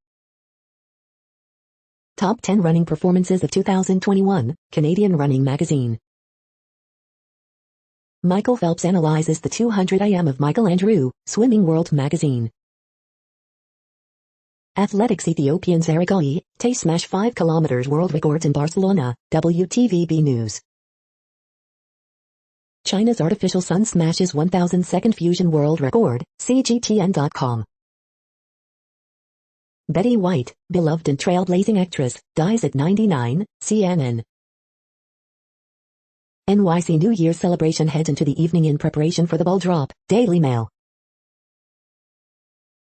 Top 10 running performances of 2021, Canadian Running Magazine. Michael Phelps analyzes the 200 IM of Michael Andrew, Swimming World Magazine. Athletics Ethiopian Zaragoza, Tay smash 5 kilometers world records in Barcelona, WTVB News. China's artificial sun smashes 1,000 second fusion world record, CGTN.com. Betty White, beloved and trailblazing actress, dies at 99, CNN. NYC New Year's celebration heads into the evening in preparation for the ball drop, Daily Mail.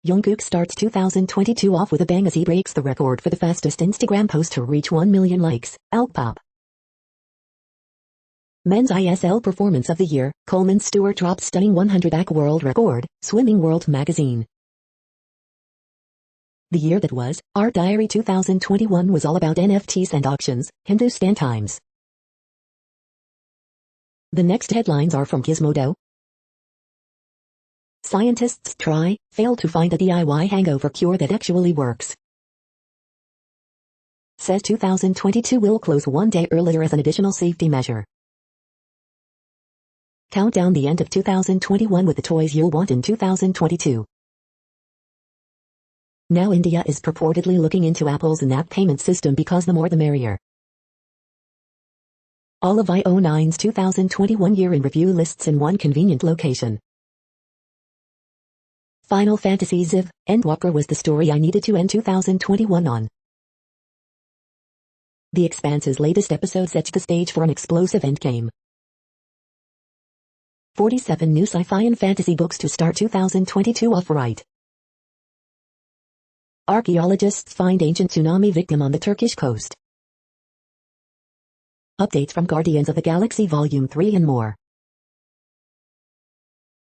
Jungkook starts 2022 off with a bang as he breaks the record for the fastest Instagram post to reach 1 million likes, Alkpop. Men's ISL Performance of the Year, Coleman Stewart drops stunning 100 AC world record, Swimming World Magazine. The year that was, Art Diary 2021 was all about NFTs and auctions, Hindustan Times. The next headlines are from Gizmodo. Scientists fail to find a DIY hangover cure that actually works. Says 2022 will close one day earlier as an additional safety measure. Count down the end of 2021 with the toys you'll want in 2022. Now India is purportedly looking into Apple's in-app payment system because the more the merrier. All of IO9's 2021 year in review lists in one convenient location. Final Fantasy Ziv Endwalker was the story I needed to end 2021 on. The Expanse's latest episode sets the stage for an explosive endgame. 47 new sci-fi and fantasy books to start 2022 off right. Archaeologists find ancient tsunami victim on the Turkish coast. Updates from Guardians of the Galaxy Volume 3 and more.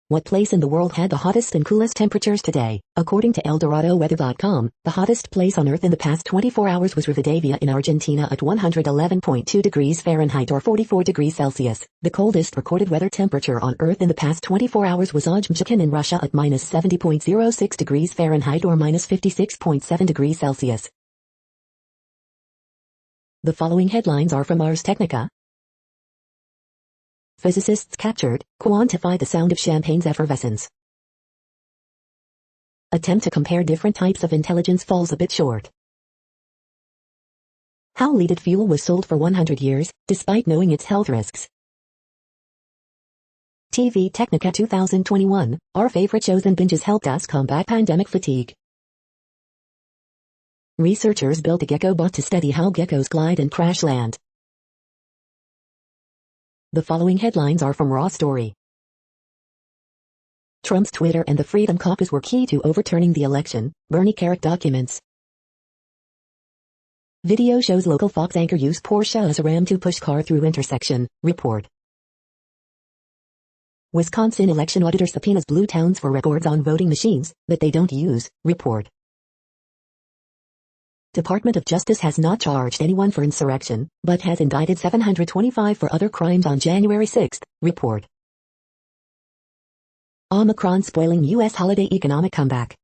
What place in the world had the hottest and coolest temperatures today? According to ElDoradoWeather.com, the hottest place on Earth in the past 24 hours was Rivadavia in Argentina at 111.2 degrees Fahrenheit or 44 degrees Celsius. The coldest recorded weather temperature on Earth in the past 24 hours was Ojmjkin in Russia at minus 70.06 degrees Fahrenheit or minus 56.7 degrees Celsius. The following headlines are from Ars Technica. Physicists captured, quantify the sound of champagne's effervescence. Attempt to compare different types of intelligence falls a bit short. How leaded fuel was sold for 100 years, despite knowing its health risks. TV Technica 2021, our favorite shows and binges helped us combat pandemic fatigue. Researchers built a gecko bot to study how geckos glide and crash land. The following headlines are from Raw Story. Trump's Twitter and the Freedom Caucus were key to overturning the election, Bernie Kerik documents. Video shows local Fox anchor use Porsche as a ram to push car through intersection, report. Wisconsin election auditor subpoenas blue towns for records on voting machines that they don't use, report. Department of Justice has not charged anyone for insurrection, but has indicted 725 for other crimes on January 6, report. Omicron spoiling U.S. holiday economic comeback.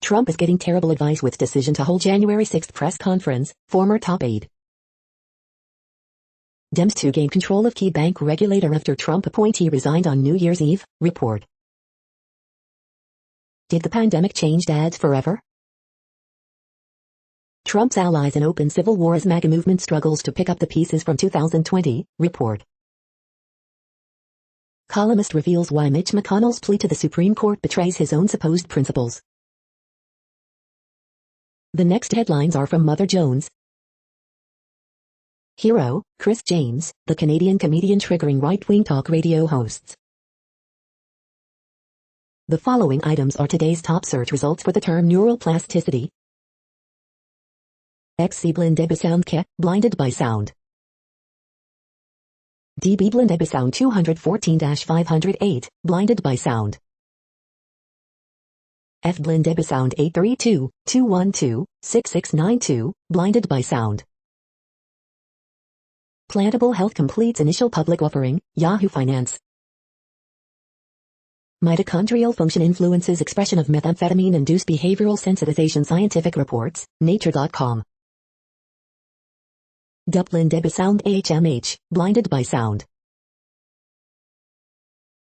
Trump is getting terrible advice with decision to hold January 6 press conference, former top aide. Dems to gain control of key bank regulator after Trump appointee resigned on New Year's Eve, report. Did the pandemic change dads forever? Trump's allies in open civil war as MAGA movement struggles to pick up the pieces from 2020, report. Columnist reveals why Mitch McConnell's plea to the Supreme Court betrays his own supposed principles. The next headlines are from Mother Jones. Hero, Chris James, the Canadian comedian triggering right-wing talk radio hosts. The following items are today's top search results for the term neuroplasticity. XC blinde sound ke, blinded by sound. DB blinde sound 214-508, blinded by sound. F blinde sound 832-212-6692, blinded by sound. Plantable Health completes initial public offering, Yahoo Finance. Mitochondrial function influences expression of methamphetamine-induced behavioral sensitization. Scientific reports, Nature.com. Dublin Debby Sound HMH, blinded by sound.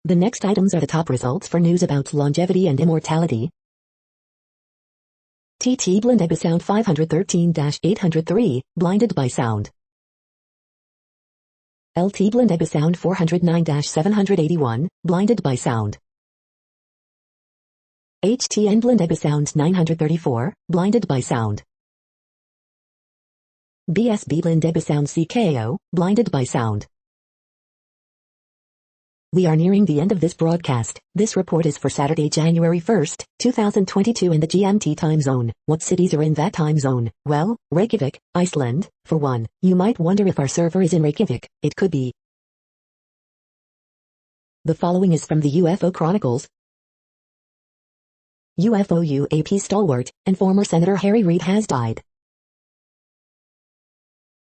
The next items are the top results for news about longevity and immortality. TT Blinde Sound 513-803, blinded by sound. LT Blinde Sound 409-781, blinded by sound. HTN Blinde Sound 934, blinded by sound. BSB Blinde Sound CKO, blinded by sound. We are nearing the end of this broadcast. This report is for Saturday, January 1st, 2022 in the GMT time zone. What cities are in that time zone? Well, Reykjavik, Iceland, for one. You might wonder if our server is in Reykjavik. It could be. The following is from the UFO Chronicles. UFO UAP stalwart and former Senator Harry Reid has died.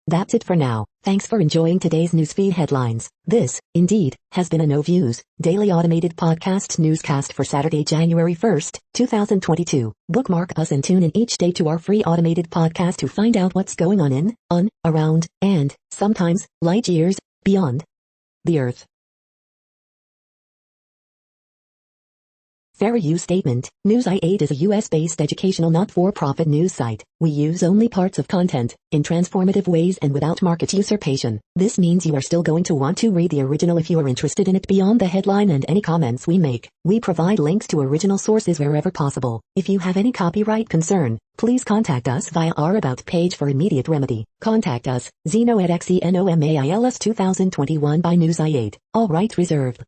That's it for now. Thanks for enjoying today's newsfeed headlines. This, indeed, has been a No Views, daily automated podcast newscast for Saturday, January 1st, 2022. Bookmark us and tune in each day to our free automated podcast to find out what's going on, around, and, sometimes, light years, beyond the Earth. Fair use statement. News i8 is a US-based educational not-for-profit news site. We use only parts of content, in transformative ways and without market usurpation. This means you are still going to want to read the original if you are interested in it beyond the headline and any comments we make. We provide links to original sources wherever possible. If you have any copyright concern, please contact us via our About page for immediate remedy. Contact us, Zeno at XENOMAILS 2021 by News i8. All rights reserved.